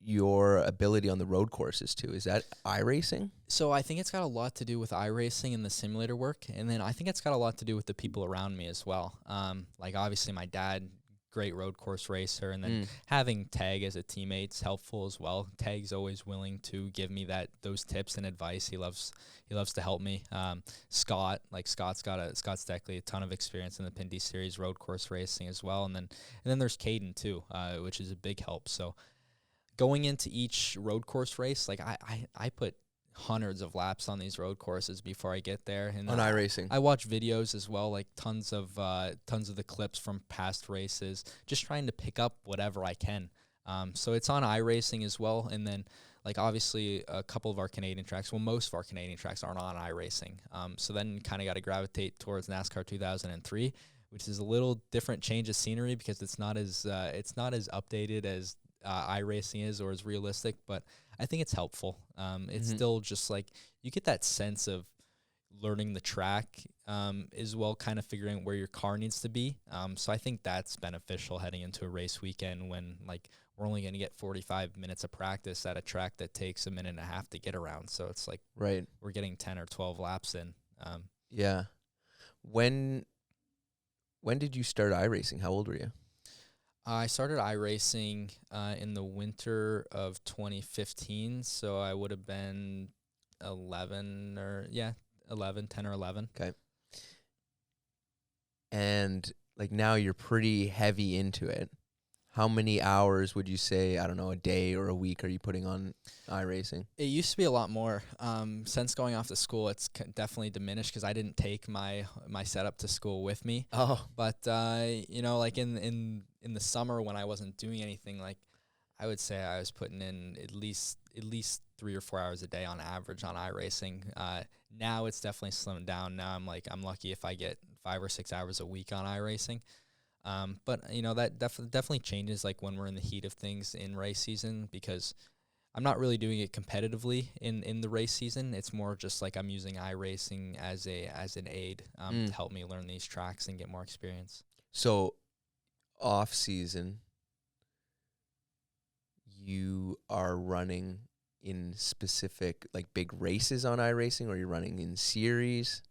your ability on the road courses to? Is that iRacing? So I think it's got a lot to do with iRacing and the simulator work, and then I think it's got a lot to do with the people around me as well. Obviously my dad, great road course racer, and then having Tag as a teammate's helpful as well. Tag's always willing to give me those tips and advice. He loves to help me. Scott's Deckley, a ton of experience in the Pinty series, road course racing as well, and then there's Caden too, which is a big help. So going into each road course race, I put hundreds of laps on these road courses before I get there. And on iRacing, I watch videos as well, tons of the clips from past races, just trying to pick up whatever I can. So it's on iRacing as well, and then obviously a couple of our Canadian tracks, most of our Canadian tracks aren't on iRacing. So then kind of got to gravitate towards NASCAR 2003, which is a little different change of scenery because it's not as updated as iRacing is or is realistic, but I think it's helpful. It's still just you get that sense of learning the track as well, kind of figuring out where your car needs to be. So I think that's beneficial heading into a race weekend when we're only going to get 45 minutes of practice at a track that takes a minute and a half to get around. So it's right, we're getting 10 or 12 laps in. Yeah. When did you start iRacing? How old were you? I started iRacing in the winter of 2015, so I would have been 10 or 11. Okay. And now you're pretty heavy into it. How many hours would you say, I don't know, a day or a week are you putting on iRacing? It used to be a lot more. Since going off to school, it's definitely diminished because I didn't take my setup to school with me. Oh. But, in the summer when I wasn't doing anything, I would say I was putting in at least 3 or 4 hours a day on average on iRacing. Now it's definitely slimmed down. Now I'm lucky if I get 5 or 6 hours a week on iRacing. But that definitely changes when we're in the heat of things in race season, because I'm not really doing it competitively in the race season. It's more just I'm using iRacing as an aid to help me learn these tracks and get more experience. So off season, you are running in specific big races on iRacing, or you're running in series?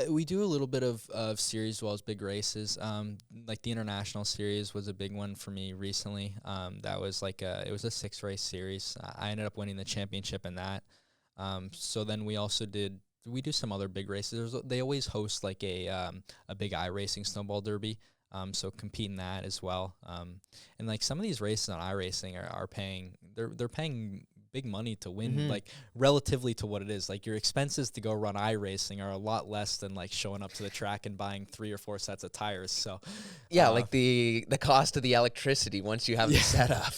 We do a little bit of series as well as big races. The international series was a big one for me recently. That was it was a 6-race series. I ended up winning the championship in that. So then we do some other big races. They always host a big iRacing Snowball Derby. So compete in that as well. And some of these races on iRacing are paying, they're paying big money to win, relatively to what it is. Your expenses to go run iRacing are a lot less than showing up to the track and buying 3 or 4 sets of tires. So yeah, the cost of the electricity once you have the setup.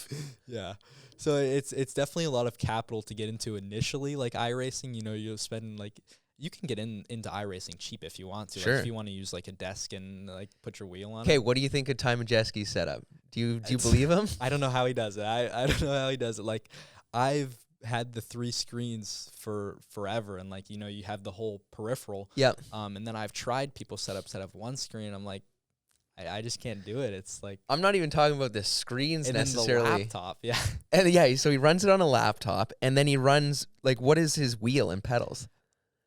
Yeah. So it's definitely a lot of capital to get into initially, iRacing. You'll spend you can get into iRacing cheap if you want to. Sure. Like if you want to use like a desk and like put your wheel on it. Okay, what do you think of Ty Majeski's setup? Do you believe him? I don't know how he does it. I don't know how he does it. Like I've had the 3 screens for forever, and like, you know, you have the whole peripheral. Yeah. And then I've tried people set up 1 screen. I'm like, I just can't do it. It's like, I'm not even talking about the screens and necessarily. then the laptop, yeah. And yeah, so he runs it on a laptop, and then he runs, like, what is his wheel and pedals?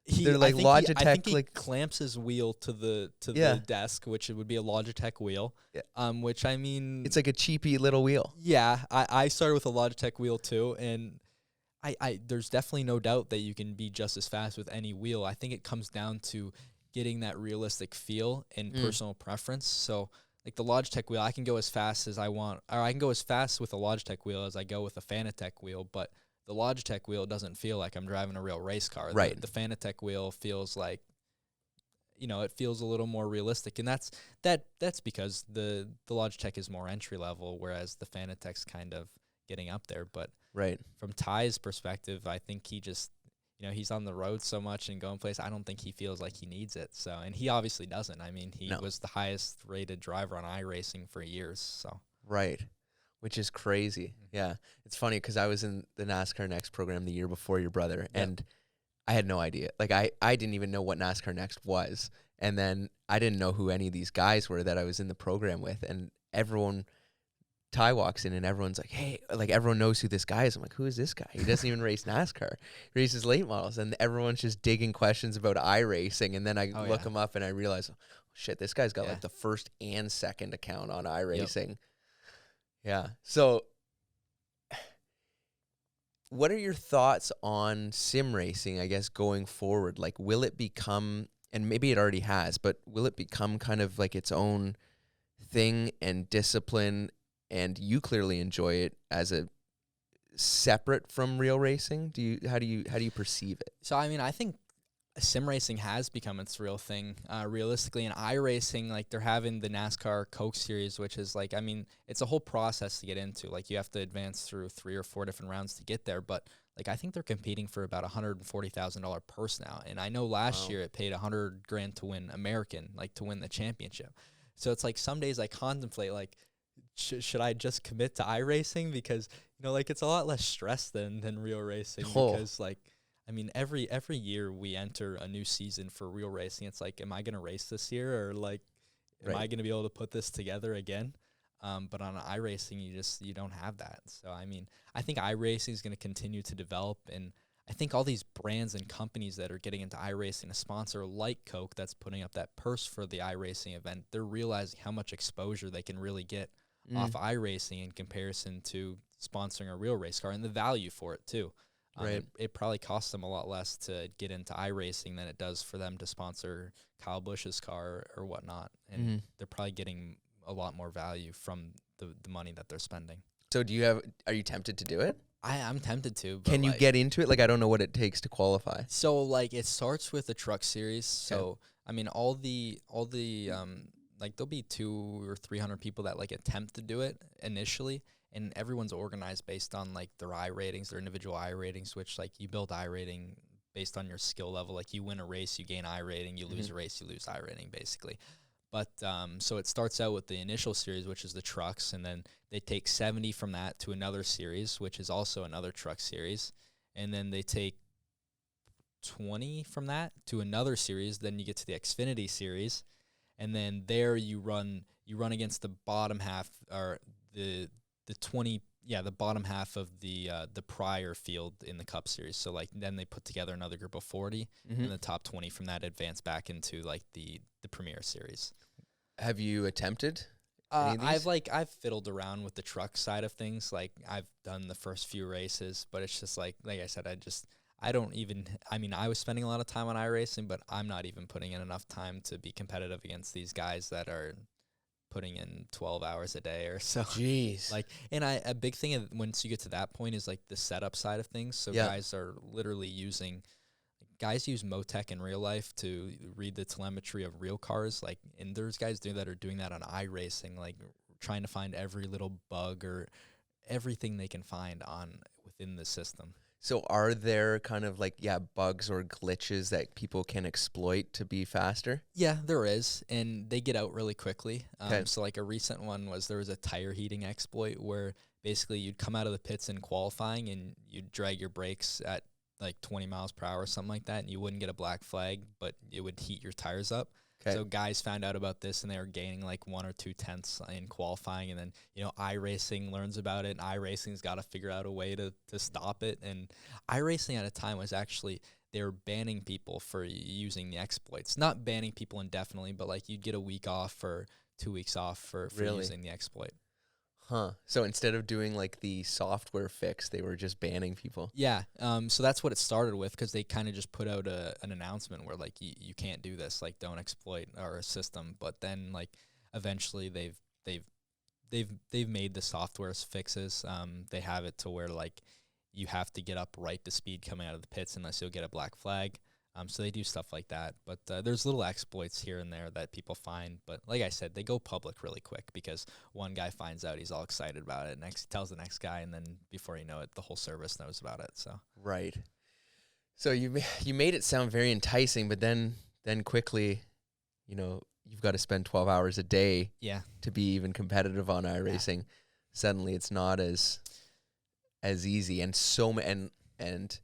They're like Logitech. I think he like clamps his wheel to the Yeah. the desk, which it would be a Logitech wheel. Yeah. Which I mean, it's like a cheapy little wheel. yeah. I started with a Logitech wheel too, and I there's definitely no doubt that you can be just as fast with any wheel. I think it comes down to getting that realistic feel and personal preference. So like the Logitech wheel, I can go as fast as I want, or I can go as fast with a Logitech wheel as I go with a Fanatec wheel, but the Logitech wheel doesn't feel like I'm driving a real race car. Right. The Fanatec wheel feels like, you know, it feels a little more realistic, and that's because the Logitech is more entry level, whereas the Fanatec's kind of getting up there. But Right. from Ty's perspective, I think he just, you know, he's on the road so much and going places. I don't think he feels like he needs it. So, and he obviously doesn't. I mean, he No. was the highest rated driver on iRacing for years. So, Right. Which is crazy. Yeah. It's funny because I was in the NASCAR Next program the year before your brother, and I had no idea. Like, I didn't even know what NASCAR Next was. And then I didn't know who any of these guys were that I was in the program with. And Ty walks in and everyone's like, hey, like everyone knows who this guy is. I'm like, who is this guy? He doesn't even race NASCAR. He races late models. And everyone's just digging questions about iRacing. And then I look him up and I realize, oh, shit, this guy's got like the first and second account on iRacing. Yeah. So what are your thoughts on sim racing, I guess, going forward? Like, will it become, and maybe it already has, but will it become kind of like its own thing and discipline, and you clearly enjoy it as a separate from real racing? How do you perceive it? So I mean, I think sim racing has become its real thing. Realistically, in iRacing, like they're having the NASCAR Coke Series, which is like, I mean, it's a whole process to get into. Like you have to advance through 3 or 4 different rounds to get there. But like I think they're competing for about $140,000 purse now. And I know last year it paid $100,000 to win American, like to win the championship. So it's like some days I contemplate like, should I just commit to iRacing, because you know, like it's a lot less stress than real racing. Because like, I mean, every year we enter a new season for real racing. It's like, am I going to race this year, or like, am I going to be able to put this together again? But on iRacing, you don't have that. So, I mean, I think iRacing is going to continue to develop, and I think all these brands and companies that are getting into iRacing, a sponsor like Coke that's putting up that purse for the iRacing event, they're realizing how much exposure they can really get off iRacing in comparison to sponsoring a real race car, and the value for it too. Right. It probably costs them a lot less to get into iRacing than it does for them to sponsor Kyle Busch's car or whatnot. And they're probably getting a lot more value from the money that they're spending. So are you tempted to do it? I'm tempted to. But Can you get into it? Like, I don't know what it takes to qualify. So like it starts with the truck series. So I mean, all the like there'll be 200 or 300 people that like attempt to do it initially. And everyone's organized based on like their I ratings, their individual I ratings, which like you build I rating based on your skill level. Like you win a race, you gain I rating, you lose a race, you lose I rating basically. But so it starts out with the initial series, which is the trucks, and then they take 70 from that to another series, which is also another truck series. And then they take 20 from that to another series. Then you get to the Xfinity series. And then there you run against the bottom half, or the bottom half of the prior field in the Cup Series. So like then they put together another group of 40, and the top 20 from that advance back into like the Premier Series. Have you attempted any of these? I've fiddled around with the truck side of things. Like I've done the first few races, but it's just like I said, I was spending a lot of time on iRacing, but I'm not even putting in enough time to be competitive against these guys that are putting in 12 hours a day or so. Jeez. Like, and a big thing of once you get to that point is like the setup side of things. So guys are literally use Motec in real life to read the telemetry of real cars. Like, and there's guys that are doing that on iRacing, like trying to find every little bug or everything they can find within the system. So are there kind of like, bugs or glitches that people can exploit to be faster? Yeah, there is, and they get out really quickly. Okay. So like a recent one was there was a tire heating exploit where basically you'd come out of the pits in qualifying and you'd drag your brakes at like 20 miles per hour or something like that, and you wouldn't get a black flag, but it would heat your tires up. Okay. So guys found out about this, and they were gaining like 1 or 2 tenths in qualifying, and then iRacing learns about it, and iRacing's got to figure out a way to stop it. And iRacing at a time was actually they were banning people for using the exploits, not banning people indefinitely, but like you'd get a week off or 2 weeks off for Really? using the exploit. Huh. So instead of doing like the software fix, they were just banning people. Yeah. So that's what it started with, because they kind of just put out an announcement where like you can't do this, like don't exploit our system. But then like eventually they've made the software fixes. They have it to where like you have to get up right to speed coming out of the pits unless you'll get a black flag. So they do stuff like that. But there's little exploits here and there that people find. But like I said, they go public really quick because one guy finds out, he's all excited about it, next tells the next guy, and then before you know it, the whole service knows about it. So Right. So you made it sound very enticing, but then quickly, you've got to spend 12 hours a day yeah, to be even competitive on iRacing. Suddenly it's not as easy, and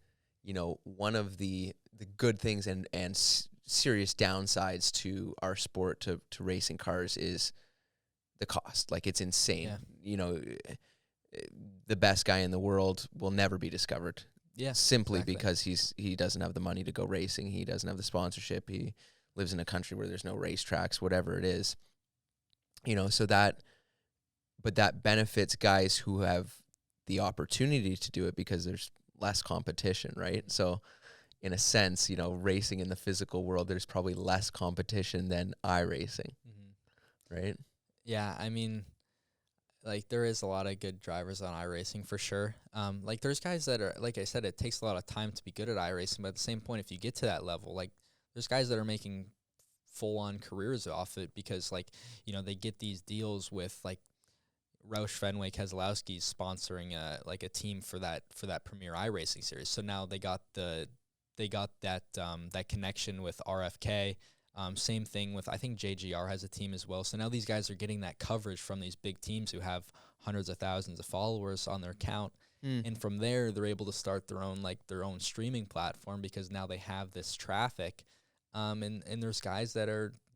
one of the good things and serious downsides to our sport, to racing cars, is the cost. Like, it's insane. Yeah. The best guy in the world will never be discovered. Yeah, Simply exactly. because he doesn't have the money to go racing. He doesn't have the sponsorship. He lives in a country where there's no racetracks, whatever it is. But that benefits guys who have the opportunity to do it because there's less competition, right? So in a sense, racing in the physical world, there's probably less competition than iRacing, right? Yeah, I mean, like there is a lot of good drivers on iRacing for sure. Like there's guys that are, like I said, it takes a lot of time to be good at iRacing, but at the same point, if you get to that level, like there's guys that are making full-on careers off it because like, they get these deals with like Roush Fenway Keselowski's sponsoring a team for that premier iRacing series. So now they got that connection with RFK. Same thing with, I think JGR has a team as well. So now these guys are getting that coverage from these big teams who have hundreds of thousands of followers on their account. And from there, they're able to start their own streaming platform because now they have this traffic. And there's guys that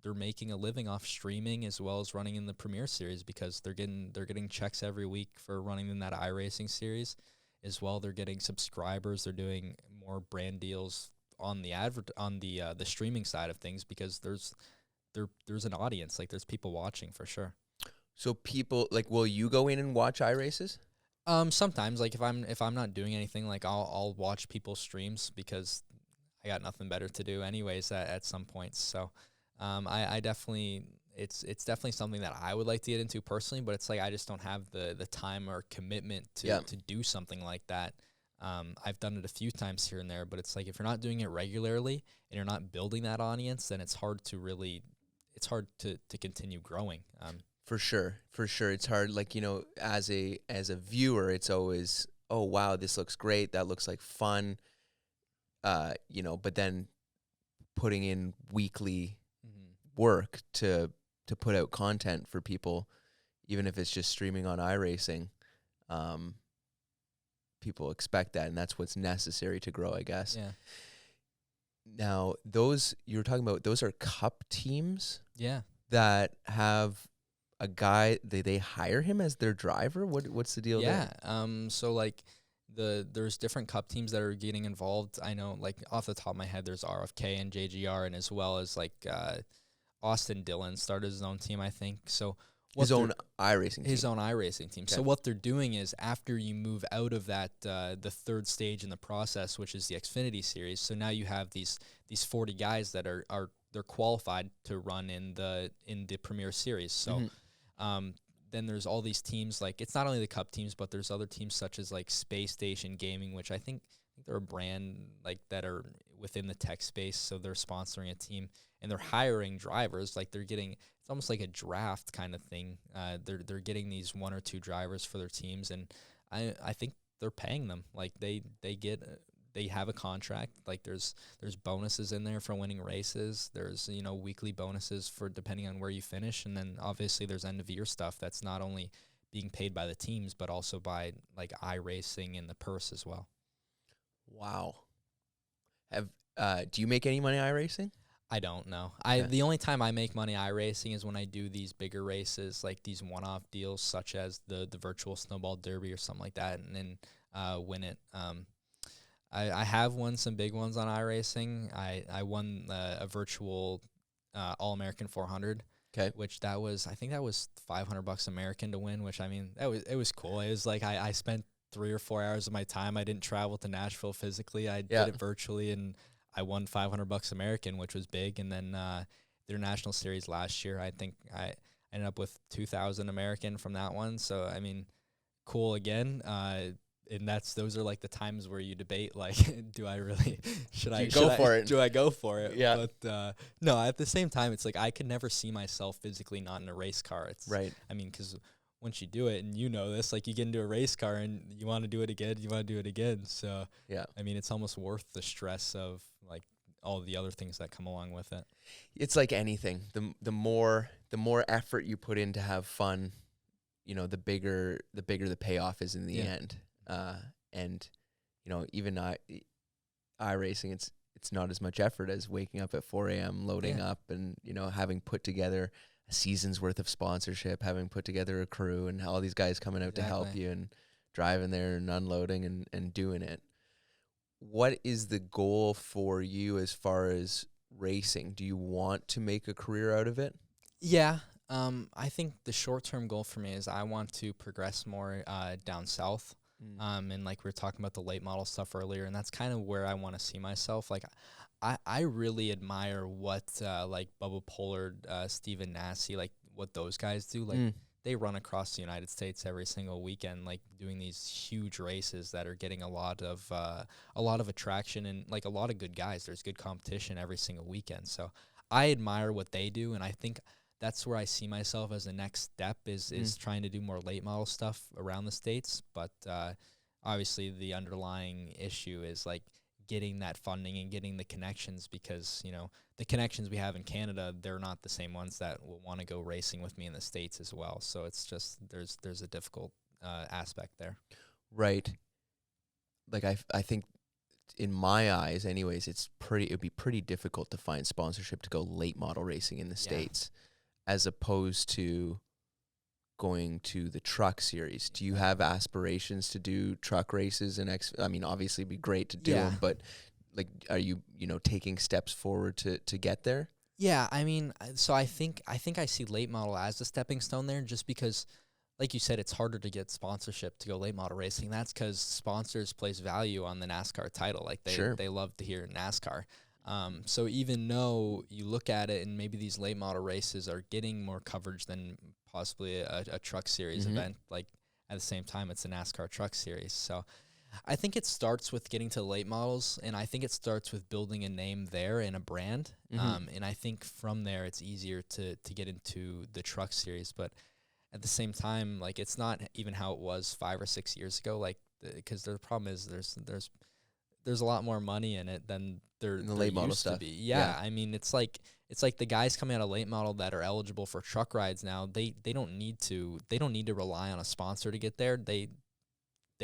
they're making a living off streaming as well as running in the Premier Series because they're getting checks every week for running in that iRacing series. As well, they're getting subscribers. They're doing more brand deals on the streaming side of things because there's an audience, like there's people watching for sure. So people, like, will you go in and watch iRaces? Sometimes, like if I'm not doing anything, like I'll watch people's streams because I got nothing better to do anyways at some points. So I definitely, it's definitely something that I would like to get into personally, but it's like I just don't have the time or commitment to do something like that. I've done it a few times here and there, but it's like if you're not doing it regularly and you're not building that audience, then it's hard to continue growing. For sure. It's hard. Like, as a viewer, it's always, oh wow, this looks great. That looks like fun. But then putting in weekly work to put out content for people, even if it's just streaming on iRacing, people expect that, and that's what's necessary to grow, I guess. Yeah. Now, those you were talking about, those are cup teams? Yeah. That have a guy, they hire him as their driver? What's the deal there? So like there's different cup teams that are getting involved. I know, like off the top of my head, there's RFK and JGR, and as well as like Austin Dillon started his own team, I think. So his own iRacing team. Okay. So what they're doing is after you move out of that the third stage in the process, which is the Xfinity Series. So now you have these 40 guys that are they're qualified to run in the Premier Series. So then there's all these teams, like it's not only the cup teams, but there's other teams such as like Space Station Gaming, which I think they're a brand like that are within the tech space. So they're sponsoring a team and they're hiring drivers. Like they're getting, it's almost like a draft kind of thing. They're getting these 1 or 2 drivers for their teams. And I think they're paying them. Like they have a contract. Like there's bonuses in there for winning races. There's, you know, weekly bonuses for depending on where you finish, and then obviously there's end of year stuff that's not only being paid by the teams but also by like iRacing and the purse as well. Wow. Do you make any money iRacing? I don't know. Okay. The only time I make money iRacing is when I do these bigger races, like these one-off deals, such as the virtual Snowball Derby or something like that, and then win it. I have won some big ones on iRacing. I won a virtual All-American 400. Okay. Which I think that was $500 American to win. Which, I mean, it was cool. It was like I spent 3 or 4 hours of my time. I didn't travel to Nashville physically. I did it virtually, and I won $500 American, which was big. And then their national series last year, I think I ended up with 2,000 American from that one. So I mean, cool again. And those are like the times where you debate, like, do I go for it? Do I go for it? Yeah. But no, at the same time, it's like I could never see myself physically not in a race car. It's right. I mean, because once you do it, and you know this, like you get into a race car and you want to do it again. So yeah, I mean, it's almost worth the stress of like all the other things that come along with it. It's like anything. The more effort you put in to have fun, you know, the bigger the payoff is in the end. And you know, even iRacing, it's not as much effort as waking up at 4 a.m., loading up, and you know, having put together a season's worth of sponsorship, having put together a crew, and all these guys coming out to help you and driving there and unloading and doing it. What is the goal for you as far as racing? Do you want to make a career out of it? Yeah. I think the short-term goal for me is I want to progress more down south. And like we were talking about the late model stuff earlier, and that's kind of where I want to see myself. Like, I really admire what like Bubba Pollard, Stephen Nasse, like what those guys do. Like they run across the United States every single weekend, like doing these huge races that are getting a lot of attraction and like a lot of good guys. There's good competition every single weekend. So I admire what they do, and I think that's where I see myself as the next step is trying to do more late model stuff around the States. But obviously the underlying issue is like getting that funding and getting the connections, because, you know, the connections we have in Canada, they're not the same ones that will want to go racing with me in the States as well. So it's just, there's a difficult aspect there. Right. Like I think in my eyes anyways, it'd be pretty difficult to find sponsorship to go late model racing in the States, as opposed to going to the truck series. Do you have aspirations to do truck races? I mean, obviously it'd be great to do them, but like, are you taking steps forward to get there? Yeah, I mean, so I think I see late model as a stepping stone there, just because, like you said, it's harder to get sponsorship to go late model racing. That's because sponsors place value on the NASCAR title. Like they love to hear NASCAR. So even though you look at it and maybe these late model races are getting more coverage than possibly a truck series event, like at the same time, it's a NASCAR truck series. So I think it starts with getting to late models, and I think it starts with building a name there and a brand. And I think from there, it's easier to get into the truck series. But at the same time, like, it's not even how it was 5 or 6 years ago, like, because the problem is there's a lot more money in it than the late model stuff to be. Yeah, I mean, it's like the guys coming out of late model that are eligible for truck rides now. They don't need to rely on a sponsor to get there. They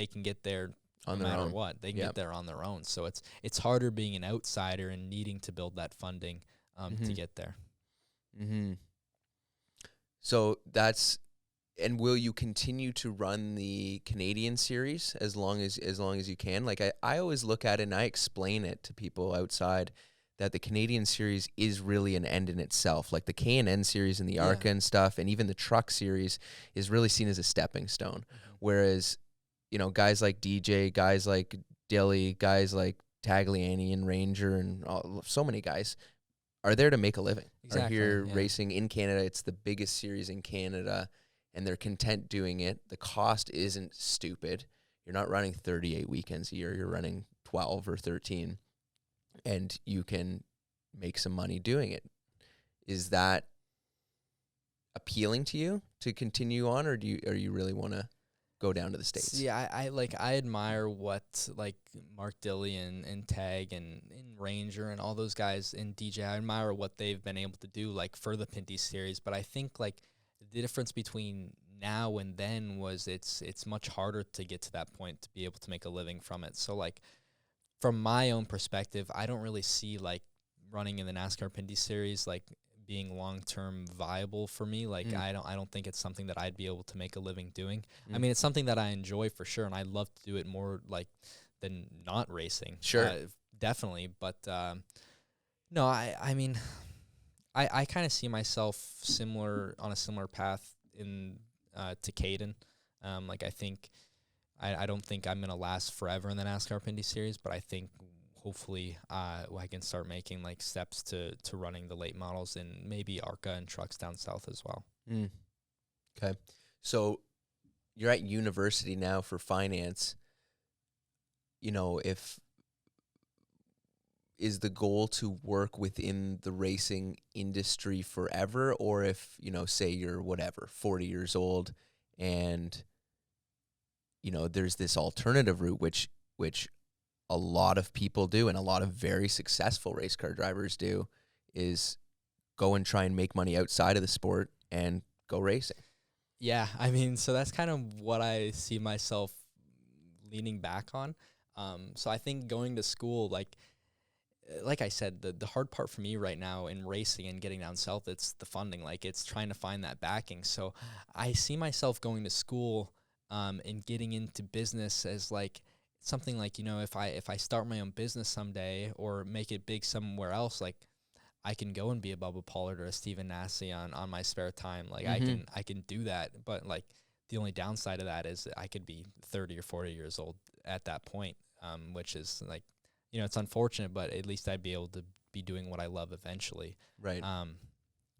can get there no matter what. They can get there on their own. So it's harder being an outsider and needing to build that funding to get there. So that's. And will you continue to run the Canadian series as long as you can? Like, I always look at it and I explain it to people outside that the Canadian series is really an end in itself. Like the K&N series and the ARCA and stuff, and even the truck series is really seen as a stepping stone. Whereas, you know, guys like DJ, guys like Dilly, guys like Tagliani and Ranger, and so many guys are there to make a living. Are here racing in Canada. It's the biggest series in Canada, and they're content doing it. The cost isn't stupid. You're not running 38 weekends a year. You're running 12 or 13, and you can make some money doing it. Is that appealing to you to continue on, or are you really want to? go down to the States. See, I admire what like Mark Dilley and Tag and Ranger and all those guys in DJ. I admire what they've been able to do like for the Pinty series, but I think like the difference between now and then was it's much harder to get to that point to be able to make a living from it. So like from my own perspective, I don't really see like running in the NASCAR Pinty series like being long-term viable for me. Like I don't think it's something that I'd be able to make a living doing. I mean, it's something that I enjoy for sure, and I love to do it more like than not racing. Sure. Definitely. But no, I mean, I kind of see myself on a similar path in to Caden. Like I think I don't think I'm gonna last forever in the NASCAR Pinty series, but I think hopefully I can start making like steps to running the late models and maybe ARCA and trucks down south as well. Okay. So you're at university now for finance. You know, is the goal to work within the racing industry forever, or if, you know, say you're 40 years old and, you know, there's this alternative route, which a lot of people do and a lot of very successful race car drivers do, is go and try and make money outside of the sport and go racing. Yeah, I mean, so that's kind of what I see myself leaning back on. So I think going to school, like I said, the hard part for me right now in racing and getting down south, it's the funding. Like it's trying to find that backing. So I see myself going to school and getting into business as like something like, you know, if I start my own business someday or make it big somewhere else, like I can go and be a Bubba Pollard or a Steven Nassie on my spare time. Like I can do that. But like the only downside of that is I could be 30 or 40 years old at that point, which is like, you know, it's unfortunate, but at least I'd be able to be doing what I love eventually. Right.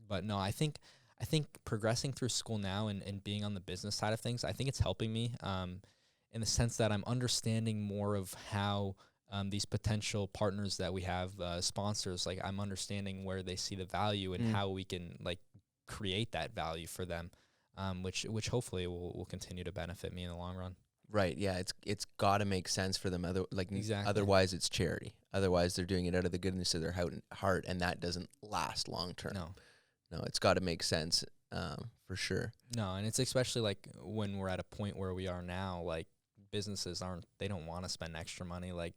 But no, I think progressing through school now and being on the business side of things, I think it's helping me in the sense that I'm understanding more of how these potential partners that we have, sponsors, like I'm understanding where they see the value and how we can like create that value for them, which hopefully will continue to benefit me in the long run. Right. Yeah. It's got to make sense for them. Exactly. Otherwise, it's charity. Otherwise, they're doing it out of the goodness of their heart, and that doesn't last long term. No, it's got to make sense for sure. No, and it's especially like when we're at a point where we are now, like businesses they don't want to spend extra money. Like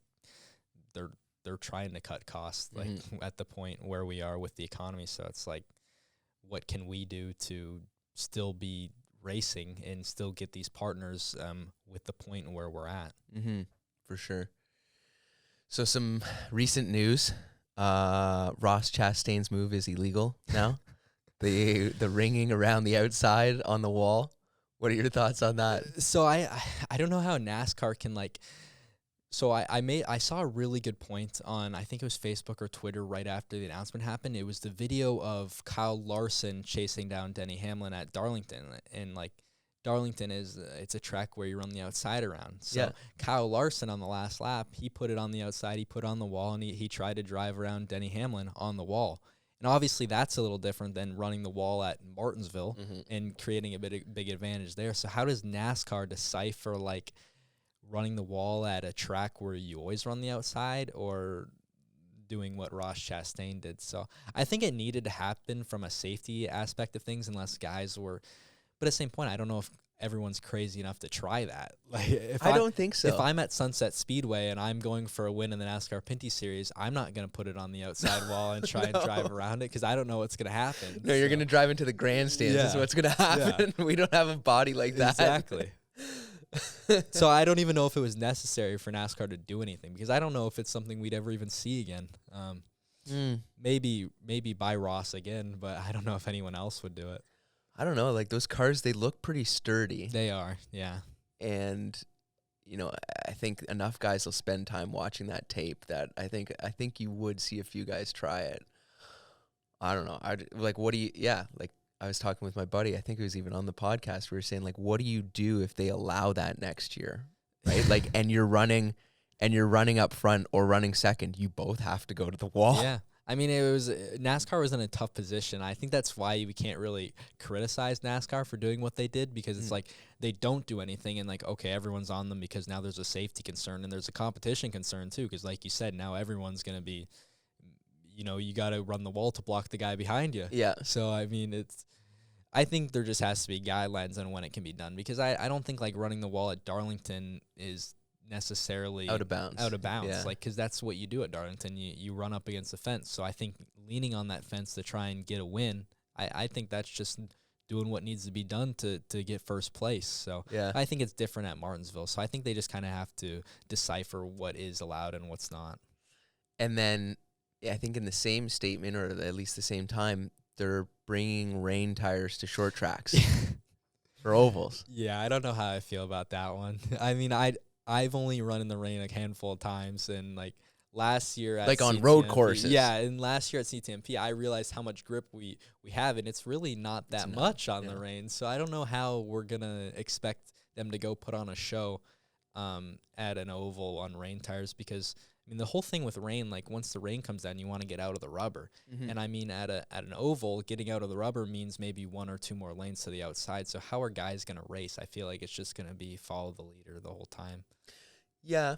they're trying to cut costs, like at the point where we are with the economy. So it's like, what can we do to still be racing and still get these partners with the point where we're at? For sure. So some recent news, Ross Chastain's move is illegal now. the ringing around the outside on the wall. What are your thoughts on that? So I don't know how NASCAR can like. So I saw a really good point on, I think it was Facebook or Twitter right after the announcement happened. It was the video of Kyle Larson chasing down Denny Hamlin at Darlington, and like Darlington it's a track where you run the outside around. So Kyle Larson on the last lap, he put it on the outside, he put it on the wall, and he tried to drive around Denny Hamlin on the wall. And obviously that's a little different than running the wall at Martinsville and creating a big advantage there. So how does NASCAR decipher like running the wall at a track where you always run the outside, or doing what Ross Chastain did? So I think it needed to happen from a safety aspect of things, unless guys were. But at the same point, I don't know if everyone's crazy enough to try that. Like, I don't think so. If I'm at Sunset Speedway and I'm going for a win in the NASCAR Pinty Series, I'm not going to put it on the outside wall and try and drive around it, because I don't know what's going to happen. No, you're going to drive into the grandstands is what's going to happen. Yeah. We don't have a body like that. Exactly. So I don't even know if it was necessary for NASCAR to do anything, because I don't know if it's something we'd ever even see again. Maybe by Ross again, but I don't know if anyone else would do it. I don't know. Like, those cars, they look pretty sturdy. They are, yeah. And, you know, I think enough guys will spend time watching that tape that I think you would see a few guys try it. I don't know. I was talking with my buddy, I think it was even on the podcast, we were saying, like, what do you do if they allow that next year, right? And you're running up front or running second, you both have to go to the wall. Yeah. I mean, it was NASCAR was in a tough position. I think that's why we can't really criticize NASCAR for doing what they did, because it's like they don't do anything and like, okay, everyone's on them because now there's a safety concern and there's a competition concern too, because like you said, now everyone's going to be, you got to run the wall to block the guy behind you. Yeah. So, I mean, I think there just has to be guidelines on when it can be done, because I don't think like running the wall at Darlington is necessarily Out of bounds. Yeah. Like, because that's what you do at Darlington. You run up against the fence. So I think leaning on that fence to try and get a win, I think that's just doing what needs to be done to get first place. So Yeah. I think it's different at Martinsville. So I think they just kind of have to decipher what is allowed and what's not. And then I think in the same statement, or at least the same time, they're bringing rain tires to short tracks for ovals. Yeah, I don't know how I feel about that one. I mean, I've only run in the rain a handful of times, and like last year at Like on CTMP, road courses. Yeah, and last year at CTMP, I realized how much grip we have, and it's really not that much on the rain. So I don't know how we're gonna expect them to go put on a show at an oval on rain tires, because I mean the whole thing with rain, like once the rain comes down, you want to get out of the rubber, and I mean at an oval, getting out of the rubber means maybe 1 or 2 more lanes to the outside. So how are guys gonna race? I feel like it's just gonna be follow the leader the whole time. Yeah,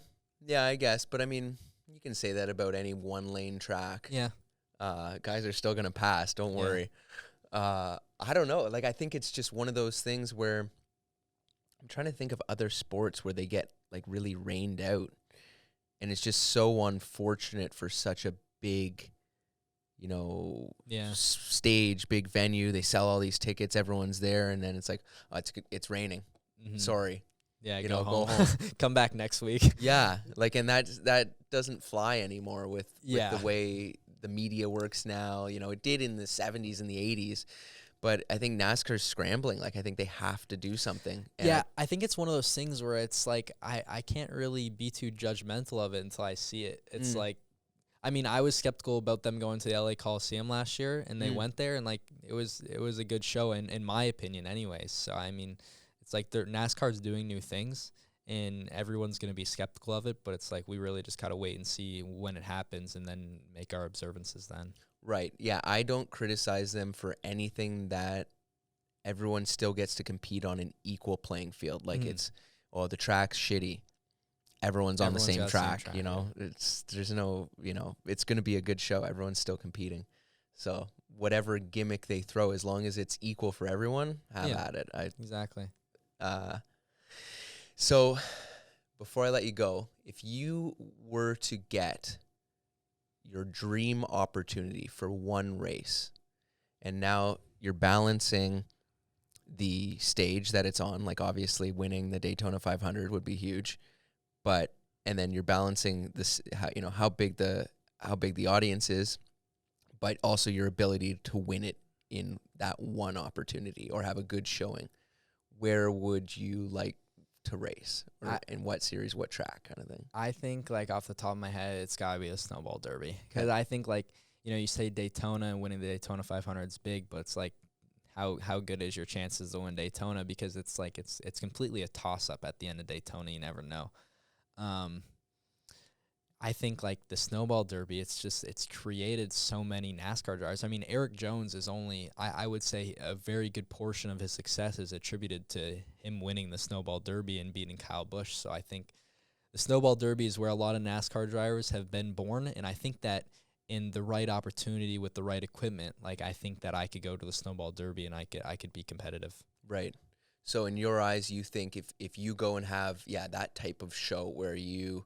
I guess. But, I mean, you can say that about any one-lane track. Yeah. Guys are still going to pass. Don't worry. I don't know. Like, I think it's just one of those things where I'm trying to think of other sports where they get, like, really rained out. And it's just so unfortunate for such a big, stage, big venue. They sell all these tickets. Everyone's there. And then it's like, oh, it's raining. Sorry. Yeah, Go home. Come back next week. Yeah, like, and that doesn't fly anymore with the way the media works now. It did in the 70s and the 80s, but I think NASCAR's scrambling. Like, I think they have to do something. And I think it's one of those things where it's like I can't really be too judgmental of it until I see it. It's like, I mean, I was skeptical about them going to the LA Coliseum last year, and they went there, and like it was a good show in my opinion, anyways. So I mean, it's like NASCAR's doing new things, and everyone's going to be skeptical of it, but it's like we really just got to wait and see when it happens and then make our observances then. Right. Yeah, I don't criticize them for anything that everyone still gets to compete on an equal playing field. Like it's, the track's shitty. Everyone's on the same track, there's no, it's going to be a good show. Everyone's still competing. So whatever gimmick they throw, as long as it's equal for everyone, have at it. Exactly. So before I let you go, if you were to get your dream opportunity for one race, and now you're balancing the stage that it's on, like obviously winning the Daytona 500 would be huge, and then you're balancing this, how big the audience is, but also your ability to win it in that one opportunity or have a good showing. Where would you like to race? Or in what series, what track kind of thing? I think, like, off the top of my head, it's got to be the Snowball Derby. Because I think, like, you say Daytona and winning the Daytona 500 is big, but it's like, how good is your chances to win Daytona? Because it's like it's completely a toss-up at the end of Daytona. You never know. I think, like, the Snowball Derby, it's created so many NASCAR drivers. I mean, Eric Jones is only, I would say, a very good portion of his success is attributed to him winning the Snowball Derby and beating Kyle Busch. So I think the Snowball Derby is where a lot of NASCAR drivers have been born, and I think that in the right opportunity with the right equipment, like, I think that I could go to the Snowball Derby and I could be competitive. Right. So in your eyes, you think if you go and have, that type of show where you,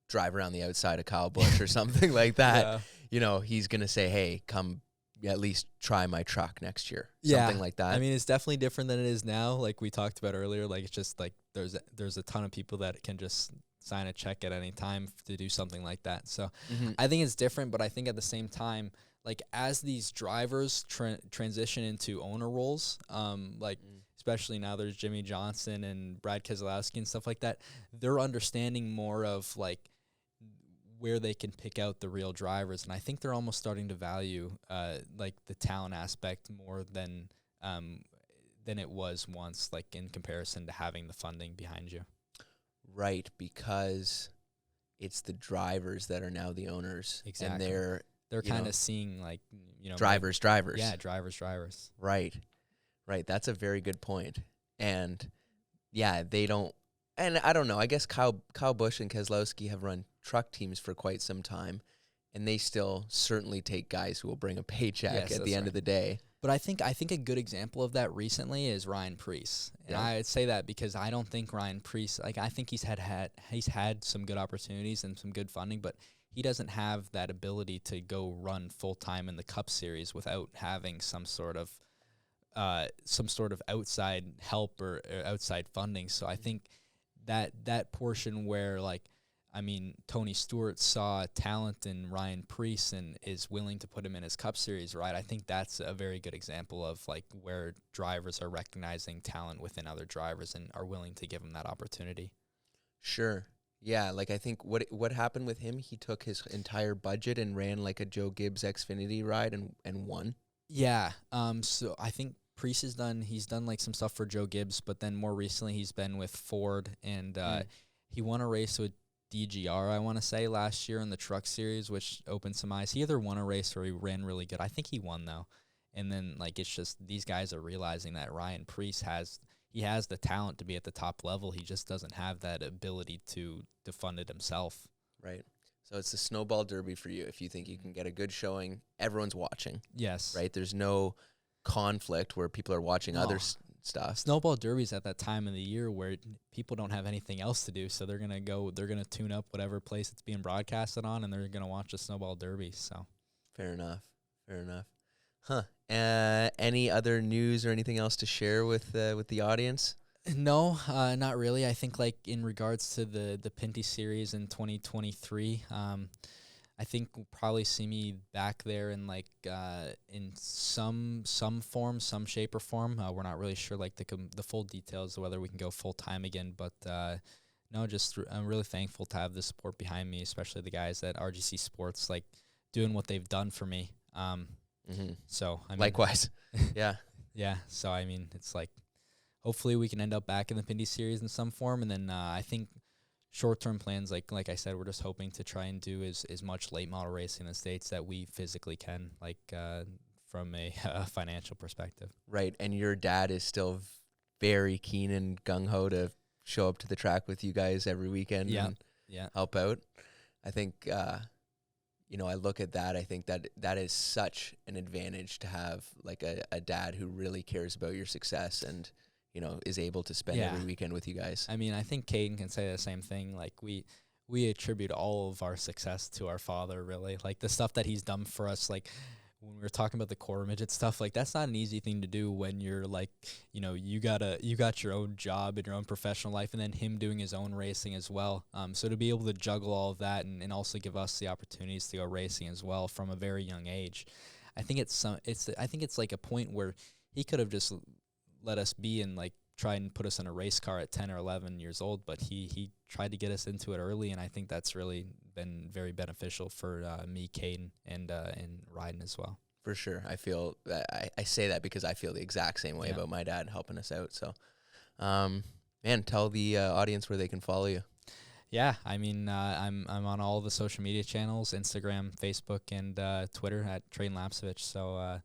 drive around the outside of Kyle Busch or something like that, he's going to say, hey, come at least try my truck next year. Something like that. I mean, it's definitely different than it is now. Like we talked about earlier, like it's just like there's a ton of people that can just sign a check at any time to do something like that. So I think it's different, but I think at the same time, like as these drivers transition into owner roles, especially now there's Jimmy Johnson and Brad Keselowski and stuff like that, they're understanding more of like where they can pick out the real drivers. And I think they're almost starting to value like the talent aspect more than it was once, like in comparison to having the funding behind you. Right, because it's the drivers that are now the owners. Exactly. And they're kind of seeing like, drivers. Yeah, drivers. Right. That's a very good point. And yeah, they don't. And I don't know. I guess Kyle Busch and Keselowski have run truck teams for quite some time, and they still certainly take guys who will bring a paycheck at the end of the day. But I think a good example of that recently is Ryan Preece. And I would say that because I don't think Ryan Preece, like, I think he's had some good opportunities and some good funding, but he doesn't have that ability to go run full time in the Cup Series without having some sort of outside help or outside funding. So I think that portion where, like, I mean, Tony Stewart saw talent in Ryan Preece and is willing to put him in his Cup Series, right? I think that's a very good example of, like, where drivers are recognizing talent within other drivers and are willing to give him that opportunity. Sure. Yeah, like, I think what happened with him, he took his entire budget and ran, like, a Joe Gibbs Xfinity ride and won. Yeah. So I think Preece he's done like some stuff for Joe Gibbs, but then more recently he's been with Ford, and he won a race with DGR, I want to say, last year in the Truck Series, which opened some eyes. He either won a race or he ran really good. I think he won, though. And then, like, it's just these guys are realizing that Ryan Preece has the talent to be at the top level. He just doesn't have that ability to fund it himself. Right. So it's the Snowball Derby for you. If you think you can get a good showing, everyone's watching. Yes. Right? There's no conflict where people are watching other stuff. Snowball Derby's at that time of the year where people don't have anything else to do, so they're gonna tune up whatever place it's being broadcasted on, and they're gonna watch the Snowball Derby. So fair enough. Huh. Any other news or anything else to share with the audience? No, not really. I think, like, in regards to the Pinty series in 2023, I think we'll probably see me back there in, like, in some form, some shape or form. We're not really sure, like, the full details of whether we can go full time again, but no, just I'm really thankful to have the support behind me, especially the guys at RGC Sports, like, doing what they've done for me. So I mean, likewise, yeah. So I mean, it's like, hopefully we can end up back in the Pinty series in some form, and then I think short-term plans, like I said, we're just hoping to try and do as much late model racing in the States that we physically can, like, from a financial perspective. Right, and your dad is still very keen and gung-ho to show up to the track with you guys every weekend and help out. I think, I look at that, I think that is such an advantage to have, like, a dad who really cares about your success and, is able to spend every weekend with you guys. I mean, I think Caden can say the same thing. Like, we attribute all of our success to our father, really. Like, the stuff that he's done for us, like, when we were talking about the quarter midget stuff, like, that's not an easy thing to do when you're, like, you got your own job and your own professional life, and then him doing his own racing as well. So to be able to juggle all of that and also give us the opportunities to go racing as well from a very young age, I think it's like a point where he could have just let us be and, like, try and put us in a race car at 10 or 11 years old, but he tried to get us into it early, and I think that's really been very beneficial for me, Caden, and Ryden as well. For sure. I feel that I say that because I feel the exact same way about my dad helping us out. So, man, tell the audience where they can follow you. Yeah, I mean, I'm on all the social media channels, Instagram, Facebook, and Twitter at Treyten Lapcevich. So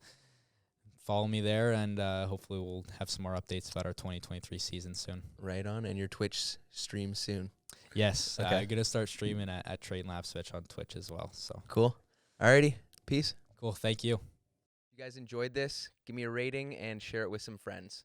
follow me there, and hopefully we'll have some more updates about our 2023 season soon. Right on, and your Twitch stream soon. Yes, okay. I'm going to start streaming at Treyten Lapcevich on Twitch as well. So cool. Alrighty, peace. Cool, thank you. If you guys enjoyed this, give me a rating and share it with some friends.